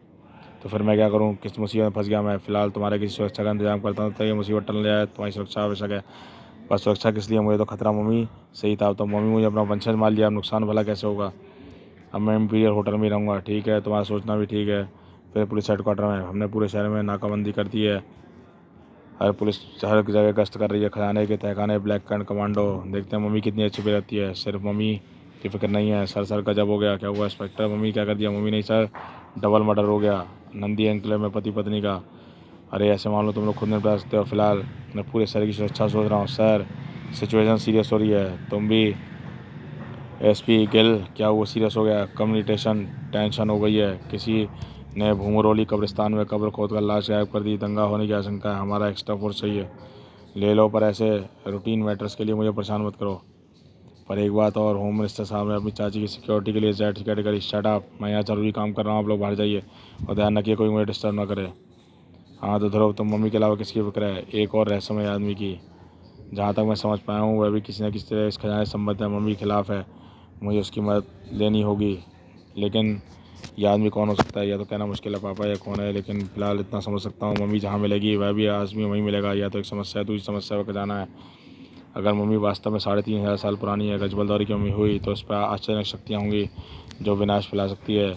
तो फिर मैं क्या करूँ? किस मुसीबत में फंस गया मैं? फिलहाल तुम्हारे किसी सुरक्षा का इंतजाम करता हूँ, तो ये मुसीबत टल जाए। तुम्हारी सुरक्षा आवश्यक है। बस सुरक्षा किस लिए? मुझे तो खतरा मम्मी सही था। तो मम्मी, मुझे अपना वंशज मान लिया, अब नुकसान भला कैसे होगा? अब मैं इम्पीरियल होटल में रहूँगा। ठीक है, तुम्हारा सोचना भी ठीक है। फिर पुलिस हेडक्वार्टर में हमने पूरे शहर में नाकाबंदी कर दी है। पुलिस हर जगह गश्त कर रही है। खजाने के तहखाने, ब्लैक कैंट कमांडो। देखते हैं मम्मी कितनी अच्छी भी रहती है। सिर्फ मम्मी की फिक्र नहीं है। सर गजब हो गया। क्या हुआ इंस्पेक्टर? मम्मी क्या कर दिया? मम्मी नहीं सर, डबल मर्डर हो गया नंदी एनक्लेव में पति पत्नी का। अरे, ऐसे मान लो तुम लोग खुद निपटा सकते हो। फिलहाल मैं पूरे शहर की सुरक्षा सोच रहा हूँ। सर, सिचुएशन सीरियस हो रही है। तुम भी एसपी गिल, क्या वो सीरियस हो गया? कम्युनिकेशन टेंशन हो गई है। किसी ने भूमरोली कब्रिस्तान में कब्र खोदकर लाश गायब कर दी। दंगा होने की आशंका है। हमारा एक्स्ट्रा फोर्स चाहिए। ले लो, पर ऐसे रूटीन मैटर्स के लिए मुझे परेशान मत करो। पर एक बात और, होम मिनिस्टर साहब ने अपनी चाची की सिक्योरिटी के लिए जेट कैटेगरी। शट अप, मैं यहाँ ज़रूरी काम कर रहा हूँ, आप लोग बाहर जाइए और ध्यान रखिए कोई मुझे डिस्टर्ब ना करे। हाँ तो ध्रुव, तुम मम्मी के अलावा किसकी फिक्र है? एक और रहस्यमय आदमी की। जहाँ तक मैं समझ पाया हूँ वह भी किसी न किसी तरह इस खजाने से संबंधित है। मम्मी के खिलाफ है, मुझे उसकी मदद लेनी होगी। लेकिन यह आदमी कौन हो सकता है यह तो कहना मुश्किल है पापा, यह कौन है। लेकिन फिलहाल इतना समझ सकता हूँ, मम्मी जहाँ मिलेगी वह भी आदमी वहीं मिलेगा। या तो एक समस्या है, दूसरी समस्या का खजाना है। अगर मम्मी वास्तव में 3500 साल पुरानी है, गजबलदौरी की मम्मी हुई, तो उस पर आश्चर्यजनक शक्तियाँ होंगी जो विनाश फैला सकती है।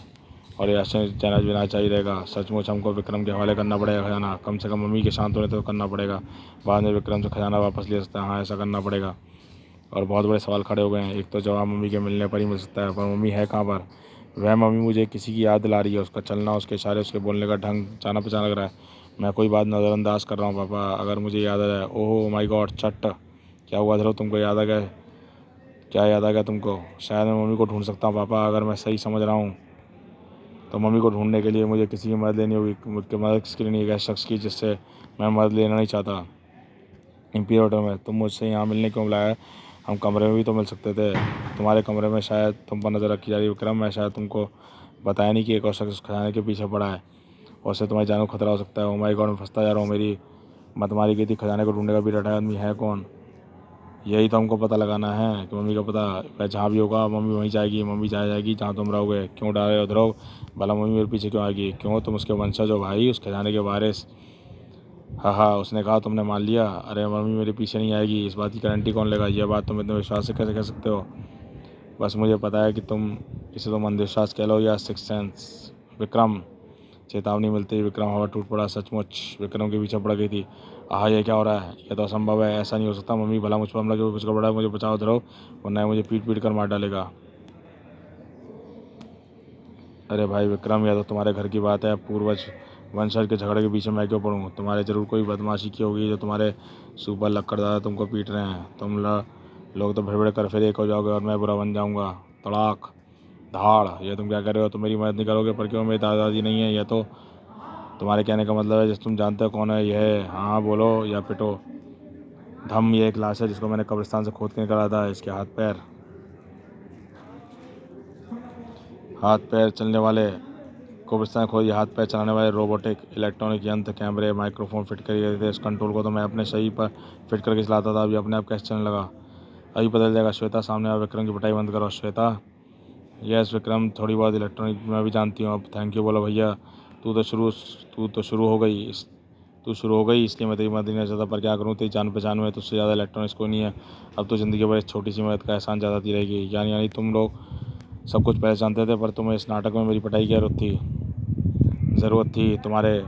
और ये आश्चर्यजनक विनाश जारी रहेगा। सचमुच हमको विक्रम के हवाले करना पड़ेगा खजाना। कम से कम मम्मी के शांत होने तो करना पड़ेगा। बाद में विक्रम से खजाना वापस ले सकता है। हाँ, ऐसा करना पड़ेगा। और बहुत बड़े सवाल खड़े हो गए हैं। एक तो जवाब मम्मी के मिलने पर ही मिल सकता है, पर मम्मी है कहाँ पर? वह मम्मी मुझे किसी की याद दिला रही है। उसका चलना, उसके इशारे, उसके बोलने का ढंग जाना पहचाना लग रहा है। मैं कोई बात नज़रअंदाज कर रहा हूँ पापा, अगर मुझे याद आ जाए। ओह माय गॉड, चट! क्या हुआ ध्रुव, तुमको याद आ गया? क्या याद आ गया तुमको? शायद मैं मम्मी को ढूंढ सकता हूँ पापा, अगर मैं सही समझ रहा हूँ तो मम्मी को ढूंढने के लिए मुझे किसी की मदद लेनी होगी। मुझे मदद किसके लिए नहीं, एक ऐसे शख्स की जिससे मैं मदद लेना नहीं चाहता। इम्पीरियल होटल में तुम मुझसे यहाँ मिलने क्यों बुलाया? हम कमरे में भी तो मिल सकते थे। तुम्हारे कमरे में शायद तुम पर नज़र रखी जा रही है विक्रम। मैं शायद तुमको बताया नहीं कि एक और शख्स उस खजाने के पीछे पड़ा है और उससे तुम्हारी जान को खतरा हो सकता है। ओ माय गॉड, मैं फंसता जा रहा हूँ। मेरी मत मारी गई थी। खजाने को ढूंढने का भी रटा आदमी है कौन? यही तो हमको पता लगाना है कि मम्मी का पता। वह जहाँ भी होगा मम्मी वहीं जाएगी। मम्मी जाएगी जहाँ तुम रहोगे। क्यों डर रहे हो ध्रुव? भला मम्मी मेरे पीछे क्यों आएगी? क्यों, तुम उसके वंशज हो भाई, उस खजाने के वारिस। हाँ हाँ, उसने कहा, तुमने मान लिया। अरे मम्मी मेरे पीछे नहीं आएगी, इस बात की गारंटी कौन लेगा? यह बात तुम इतने विश्वास से कैसे कह सकते हो? बस मुझे पता है कि इसे तुम अंधविश्वास कह लो या सिक्स सेंस। विक्रम! चेतावनी मिलते ही विक्रम हवा टूट पड़ा। सचमुच विक्रम के पीछे पड़ गई थी। आह, ये क्या हो रहा है? यह तो असंभव है, ऐसा नहीं हो सकता। मम्मी भला मुझ पर हमला क्यों? कुछ गड़बड़ा है, मुझे बचाओ ध्रुव, वरना मुझे पीट पीट कर मार डालेगा। अरे भाई विक्रम, यह तो तुम्हारे घर की बात है। पूर्वज वंशज के झगड़े के पीछे मैं क्यों पड़ूँ? तुम्हारे जरूर कोई बदमाशी की होगी जो तुम्हारे सुपर लक्कड़ दादा तुमको पीट रहे हैं। लोग तो भड़बड़ कर फिर एक हो जाओगे और मैं बुरा बन जाऊँगा। तड़ाक धाड़! ये तुम क्या कर रहे हो? तुम मेरी मदद नहीं करोगे, पर क्यों? मेरी दादाजी नहीं है यह तो। तुम्हारे कहने का मतलब है जिस तुम जानते हो कौन है यह? हाँ बोलो या पिटो। धम! ये एक लाश है जिसको मैंने कब्रिस्तान से खोद के निकाला था। इसके हाथ पैर चलने वाले कब्रिस्तान खोद, ये हाथ पैर चलाने वाले रोबोटिक इलेक्ट्रॉनिक यंत्र, कैमरे, माइक्रोफोन फिट कर गए थे। इस कंट्रोल को तो मैं अपने शरीर पर फिट करके चलाता था। अभी अपने आप कैसे चलने लगा? अभी बदल जाएगा। श्वेता सामने आओ, विक्रम की पिटाई बंद करो। श्वेता! यस विक्रम, थोड़ी बहुत इलेक्ट्रॉनिक मैं भी जानती हूँ। अब थैंक यू बोलो भैया। तू तो शुरू तू शुरू हो गई तू शुरू हो गई, इसलिए मैं तेरी मदद नहीं चाहता, पर क्या करूँ, तेरी जान पहचान में तुझसे ज़्यादा इलेक्ट्रॉनिक्स कोई नहीं है। अब तो ज़िंदगी भर इस छोटी सी मदद का एहसान ज़्यादा रहेगी। यानी तुम लोग सब कुछ पहले जानते थे, पर तुम्हें इस नाटक में मेरी पिटाई की ज़रूरत थी। तुम्हारे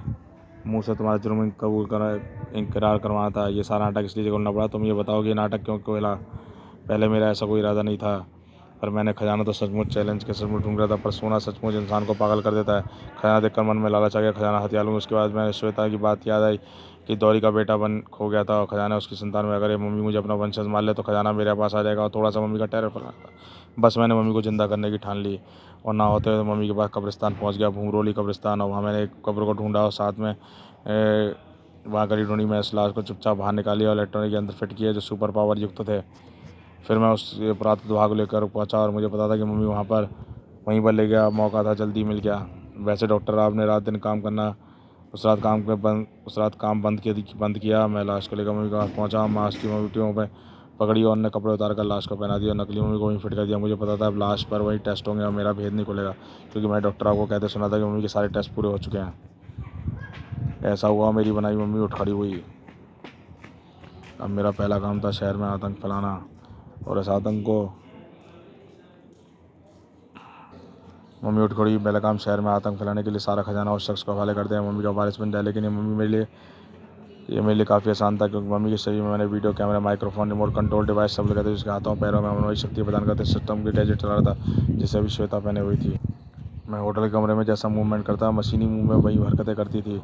मुंह से तुम्हारा जुर्म कबूल कर इनकरार करवाना था। ये सारा नाटक इसलिए करना पड़ा। तुम ये बताओ कि ये नाटक क्यों खोला? पहले मेरा ऐसा कोई इरादा नहीं था, पर मैंने खजाना तो सचमुच चैलेंज के सचमुच ढूंढ रहा था। पर सोना सचमुच इंसान को पागल कर देता है। खजाना देखकर मन में लालच आ गया। खजाना हथिया लूँ। उसके बाद मैंने श्वेता की बात याद आई कि दौरी का बेटा बन खो गया था और खजाना उसकी संतान में। अगर ये मम्मी मुझे अपना वंशज मान ले तो खजाना मेरे पास आ जाएगा और थोड़ा सा मम्मी का टेरर फैलाना था। बस मैंने मम्मी को जिंदा करने की ठान ली और ना होते हुए मम्मी के पास कब्रिस्तान पहुंच गया, भूमरोली कब्रिस्तान। और वहाँ मैंने एक कब्र को ढूंढा और साथ में वहाँ गली ढूंढी। मैं इस लाश को चुपचाप बाहर निकाली और इलेक्ट्रॉनिक यंत्र फिट किए जो सुपर पावर युक्त थे। फिर मैं उस अपराध विभाग को लेकर पहुंचा और मुझे पता था कि मम्मी वहीं पर ले गया। मौका था, जल्दी मिल गया। वैसे डॉक्टर राव ने रात दिन काम करना उस रात काम बंद किया। मैं लाश को लेकर मम्मी के पास पहुंचा। मांस की मम्मियों पर पकड़ी और अन्य कपड़े उतार कर लाश को पहना दिया। नकली मम्मी को वहीं फिट कर दिया। मुझे पता था अब लाश पर वही टेस्ट होंगे और मेरा भेद नहीं खुलेगा, क्योंकि मैं डॉक्टर राव को कहते सुना था कि मम्मी के सारे टेस्ट पूरे हो चुके हैं। ऐसा हुआ, मेरी बनाई मम्मी उठ खड़ी हुई। अब मेरा पहला काम था शहर में आतंक फैलाना, और इस आतंक को मम्मी उठ खड़ी। पहला काम शहर में आतंक फैलाने के लिए सारा खजाना उस शख्स को हवाले कर दिया, मम्मी का वारिस बन जाए। लेकिन ये मेरे लिए काफ़ी आसान था, क्योंकि मम्मी के शरीर में मैंने video camera, microphone, remote control device सब लगे थे, जिसके हाथों पैरों में वही शक्ति प्रदान करते सिस्टम की गैजेट चला रहा था, जिसे अभी श्वेता पहने हुई थी। मैं होटल के कमरे में जैसा मूवमेंट करता, मशीनी मुंह में वही हरकतें करती थी,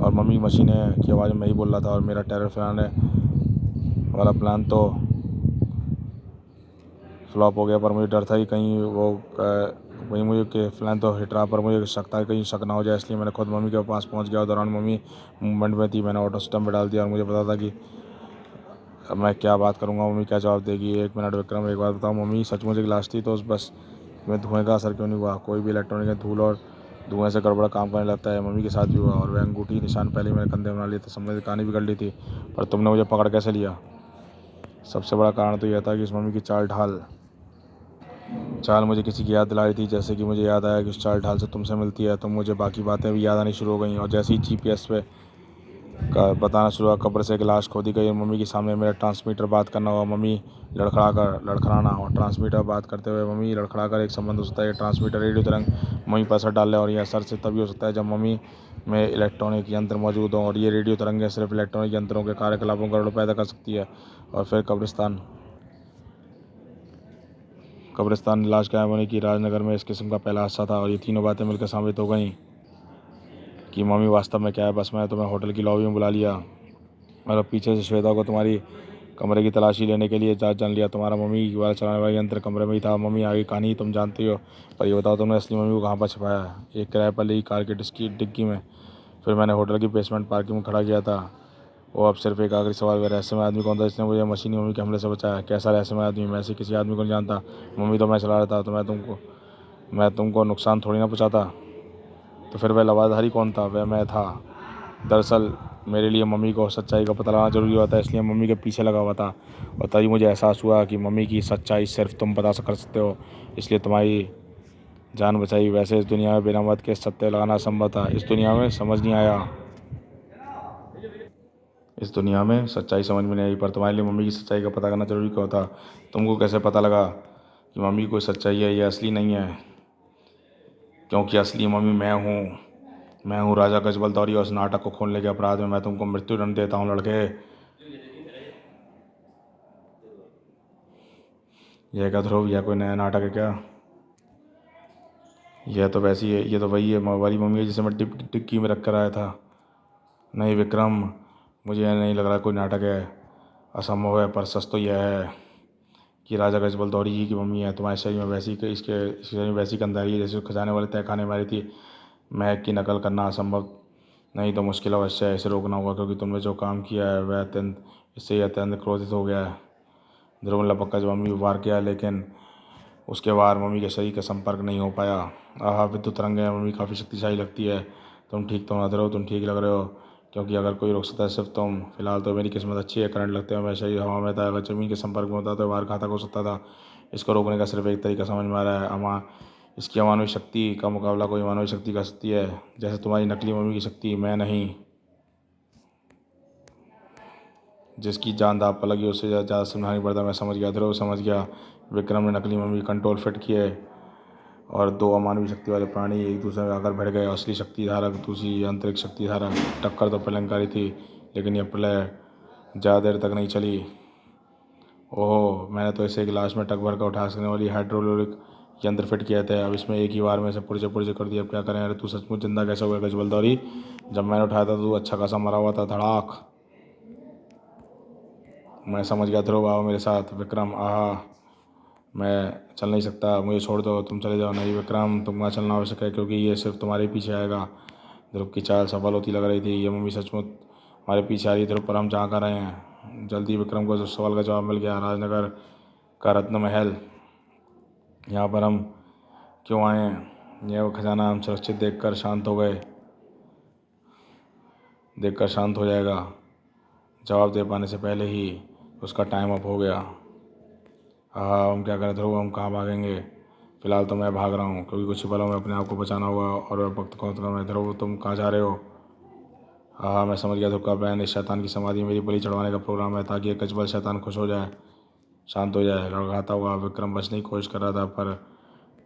और मम्मी मशीनें की आवाज़ में ही बोल रहा था। और मेरा टेरर फैलाने वाला प्लान तो फ्लॉप हो गया, पर मुझे डर था कि कहीं वहीं मुझे के प्लान तो हिट रहा, पर मुझे शक था कहीं शक ना हो जाए। इसलिए मैंने खुद मम्मी के पास पहुंच गया और दौरान मम्मी मूवमेंट में थी, मैंने ऑटो सिस्टम पर डाल दिया। और मुझे पता था कि अब मैं क्या बात करूंगा, मम्मी क्या जवाब देगी। एक मिनट विक्रम, एक बात बताओ, मम्मी सचमुच एक लाश थी तो उस बस में धुएं का असर क्यों नहीं हुआ? कोई भी इलेक्ट्रॉनिक धूल और धुएं से गड़बड़ काम करने लगता है। मम्मी के साथ भी हुआ और वह अंगूठी निशान पहले ही मेरे कंधे में बना लिए थे, समझ कहानी भी कर ली थी, पर तुमने मुझे पकड़ कैसे लिया? सबसे बड़ा कारण तो यह था कि इस मम्मी की चाल मुझे किसी की याद दिला रही थी। जैसे कि मुझे याद आया कि उस चाल ढाल से तुमसे मिलती है तो मुझे बाकी बातें भी याद आनी शुरू हो गई। और जैसे ही जीपीएस पे का बताना शुरू हुआ, कब्र से एक लाश खोदी गई, मम्मी के सामने मेरा ट्रांसमीटर बात करना हुआ, मम्मी लड़खड़ाना और ट्रांसमीटर बात करते हुए मम्मी लड़खड़ाकर एक संबंध हो सकता है। ट्रांसमीटर रेडियो तरंग मम्मी पर असर डाल और यह असर से तभी हो सकता है जब मम्मी में इलेक्ट्रॉनिक यंत्र मौजूद हों, और ये रेडियो तरंगें सिर्फ इलेक्ट्रॉनिक यंत्रों के कार्यकलापों का गड़बड़ पैदा कर सकती है। और फिर कब्रिस्तान लाश गायब होने की राजनगर में इस किस्म का पहला हादसा था। और ये तीनों बातें मिलकर साबित हो गई कि मम्मी वास्तव में क्या है। बस मैं तुम्हें होटल की लॉबी में बुला लिया और अब पीछे से श्वेता को तुम्हारी कमरे की तलाशी लेने के लिए जान लिया। तुम्हारा मम्मी वाला चलाने वाला यंत्र कमरे में ही था। मम्मी आगे कहानी तुम जानती हो, पर ये बताओ तुमने असली मम्मी को कहाँ पर छिपाया है? एक किराए पर ली कार की डिग्गी में, फिर मैंने होटल की बेसमेंट पार्किंग में खड़ा किया था। वो अब सिर्फ एक आखिरी सवाल, वह रहस्यमय आदमी कौन था जिसने मुझे मशीनी मम्मी के हमले से बचाया? कैसा रहस्यमय आदमी? मैं ऐसे किसी आदमी को नहीं जानता। मम्मी तो मैं चला रहा था, तो मैं तुमको नुकसान थोड़ी ना पहुँचाता। तो फिर वह लवाधारी कौन था? वह मैं था। दरअसल मेरे लिए मम्मी को सच्चाई का पता लगाना ज़रूरी होता है, इसलिए मम्मी के पीछे लगा हुआ था। और तभी मुझे एहसास हुआ कि मम्मी की सच्चाई सिर्फ तुम पता कर सकते हो, इसलिए तुम्हारी जान बचाई। वैसे इस दुनिया में बिना मत के सत्य लगाना असंभव था। इस दुनिया में सच्चाई समझ में नहीं आई, पर तुम्हारे लिए मम्मी की सच्चाई का पता करना जरूरी क्यों था? तुमको कैसे पता लगा कि मम्मी कोई सच्चाई है या असली नहीं है? क्योंकि असली मम्मी मैं हूँ राजा गजबल दौरी, और उस नाटक को खोलने के अपराध में मैं तुमको मृत्युदंड देता हूँ लड़के। यह क्या ध्रुव, यह कोई नया नाटक है क्या? यह तो वही है वाली मम्मी है जिसे मैं टिक्की में रख कर आया था। नहीं विक्रम, मुझे यह नहीं लग रहा कोई नाटक है, असंभव है। पर सच तो यह है कि राजा गजबल दौरी ही की मम्मी है। तुम्हारे शरीर में इसके शरीर में वैसी गंधारी है जैसे खजाने वाले तहखाने मारी थी। महक की नकल करना असंभव नहीं तो मुश्किल अवश्य है। इसे रोकना होगा, क्योंकि तुमने जो काम किया है वह इससे ही अत्यंत क्रोधित हो गया है। ध्रुव ने लपक कर मम्मी को वार किया, लेकिन उसके वार मम्मी के शरीर का संपर्क नहीं हो पाया। आहा, विद्युत तरंगें मम्मी काफ़ी शक्तिशाली लगती है। तुम ठीक तो ना ध्रुव, तुम ठीक लग रहे हो, क्योंकि अगर कोई रोक सकता है सिर्फ तुम। फिलहाल तो मेरी किस्मत अच्छी है, करंट लगते हुए मेरा शरीर हवा में था। अगर ज़मीन के संपर्क में होता तो वार घातक हो सकता था। इसको रोकने का सिर्फ एक तरीका समझ में आ रहा है, इसकी अमानवीय शक्ति का मुकाबला कोई मानवीय शक्ति कर सकती है, जैसे तुम्हारी नकली मम्मी की शक्ति। मैं नहीं, जिसकी जान दांव पर लगी उससे ज़्यादा समझानी पड़ता। मैं समझ गया ध्रुव, समझ गया। विक्रम ने नकली मम्मी कंट्रोल फिट किए और दो अमानवीय शक्ति वाले प्राणी एक दूसरे में आकर भिड़ गए। असली शक्ति धारक, दूसरी अंतरिक्ष शक्ति धारक। टक्कर तो प्रलयंकारी थी, लेकिन यह प्रलय ज़्यादा देर तक नहीं चली। ओहो, मैंने तो इसे गिलास में टक भर कर उठा सकने वाली हाइड्रोलिक यंत्र फिट किए थे। अब इसमें एक ही बार में से पुर्जे पुर्जे कर दिया। अब क्या करें? अरे तू सचमुच जिंदा कैसे हो गया गजबल दौरी? जब मैंने उठाया था तो तू अच्छा खासा मरा हुआ था। धड़ाक। मैं समझ गया ध्रुव, आओ मेरे साथ। विक्रम, आहा, मैं चल नहीं सकता, मुझे छोड़ दो, तुम चले जाओ। नहीं विक्रम, तुमको चलना आवश्यक है, क्योंकि ये सिर्फ तुम्हारे पीछे आएगा। ध्रुव की चाल सफल होती लग रही थी। ये मम्मी सचमुच हमारे पीछे आ रही है ध्रुव, पर हम जहाँ कर रहे हैं? जल्दी। विक्रम को सवाल का जवाब मिल गया। राजनगर का रत्न महल, यहाँ पर हम क्यों आए हैं? यह वो खजाना हम सुरक्षित देखकर शांत हो जाएगा। जवाब दे पाने से पहले ही उसका टाइम अप हो गया। हाँ, हम क्या करें ध्रुव, हम कहाँ भागेंगे? फिलहाल तो मैं भाग रहा हूँ, क्योंकि कुछ ही पलों में अपने आप को बचाना होगा और वक्त को खत्म है। ध्रुव, तुम कहाँ जा रहे हो? हाँ, मैं समझ गया ध्रुव का प्लान। इस शैतान की समाधि मेरी बलि चढ़वाने का प्रोग्राम है, ताकि एक कचबल शैतान खुश हो जाए, शांत हो जाए। लड़खड़ाता हुआ विक्रम बचने की कोशिश कर रहा था, पर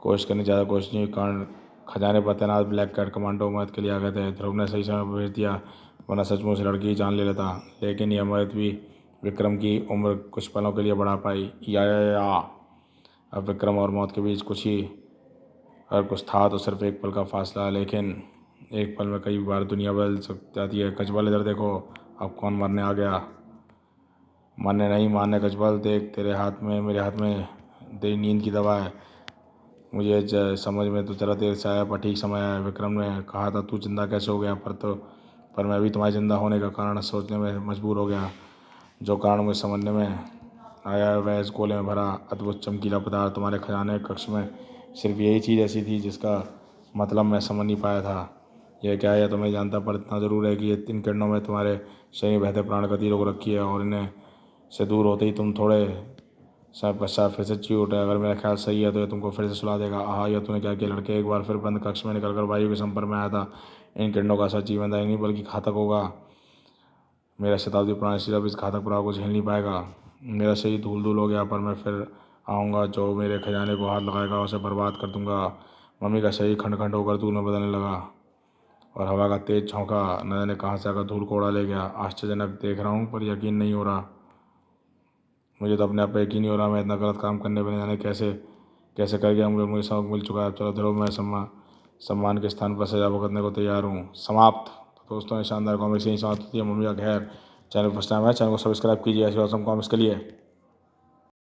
कोशिश करने ज़्यादा कोशिश नहीं हुई, कारण खजाने पर तैनात ब्लैक कैट कमांडो मदद के लिए आ गए थे। ध्रुव ने सही समय पर भेज दिया, वरना सचमुच लड़की की जान ले लेता। लेकिन यह मदद भी विक्रम की उम्र कुछ पलों के लिए बढ़ा पाई। या अब विक्रम और मौत के बीच अगर कुछ था तो सिर्फ एक पल का फासला, लेकिन एक पल में कई बार दुनिया बदल जाती है। कजबल, इधर देखो, अब कौन मरने आ गया? मरने नहीं, मारने। कजबल देख, तेरे हाथ में, मेरे हाथ में तेरी नींद की दवा है। मुझे समझ में तो ज़रा देर से आया, पर ठीक समय आया। विक्रम ने कहा था तू जिंदा कैसे हो गया, पर मैं भी तुम्हारे जिंदा होने का कारण सोचने में मजबूर हो गया। जो कारण मुझे समझने में आया वह इस गोले में भरा अद्भुत चमकीला पदार्थ तुम्हारे खजाने कक्ष में सिर्फ यही चीज़ ऐसी थी जिसका मतलब मैं समझ नहीं पाया था यह क्या है, यह तो मैं जानता, पर इतना ज़रूर है कि ये इन किरणों में तुम्हारे शरीर बहते प्राण गति रोक रखी है और इन्हें से दूर होते ही तुम थोड़े समय पश्चात फिर से चीख उठे। अगर मेरा ख्याल सही है तो ये तुमको फिर से सुला देगा। आहा, यह तूने क्या किया लड़के। एक बार फिर बंद कक्ष में निकलकर वायु के संपर्क में आया था। इन किरणों का असर जीवनदायी नहीं बल्कि घातक होगा। मेरा शताब्दी पुराना शरीर अब इस घातक प्रभाव को झेल नहीं पाएगा। मेरा शरीर धूल धूल हो गया, पर मैं फिर आऊँगा। जो मेरे खजाने को हाथ लगाएगा उसे बर्बाद कर दूंगा। मम्मी का शरीर खंड खंड होकर धूल में बदलने लगा और हवा का तेज झोंका न जाने कहाँ से आकर धूल को उड़ा ले गया। आश्चर्यजनक देख रहा हूँ पर यकीन नहीं हो रहा। मुझे तो अपने आप पे यकीन नहीं हो रहा। मैं इतना गलत काम करने पर न जाने कैसे कैसे कर गया। मुझे सबक मिल चुका है। चलो धरो, मैं सम्मान के स्थान पर सजा भुगतने को तैयार हूँ। समाप्त। तो दोस्तों, ये शानदार कॉमिक्स यहीं समाप्त होती है। मम्मी का खैर, चैनल फर्स्ट टाइम है, चैनल को सब्सक्राइब कीजिए ऐसे ऑसम कॉमिक्स के लिए।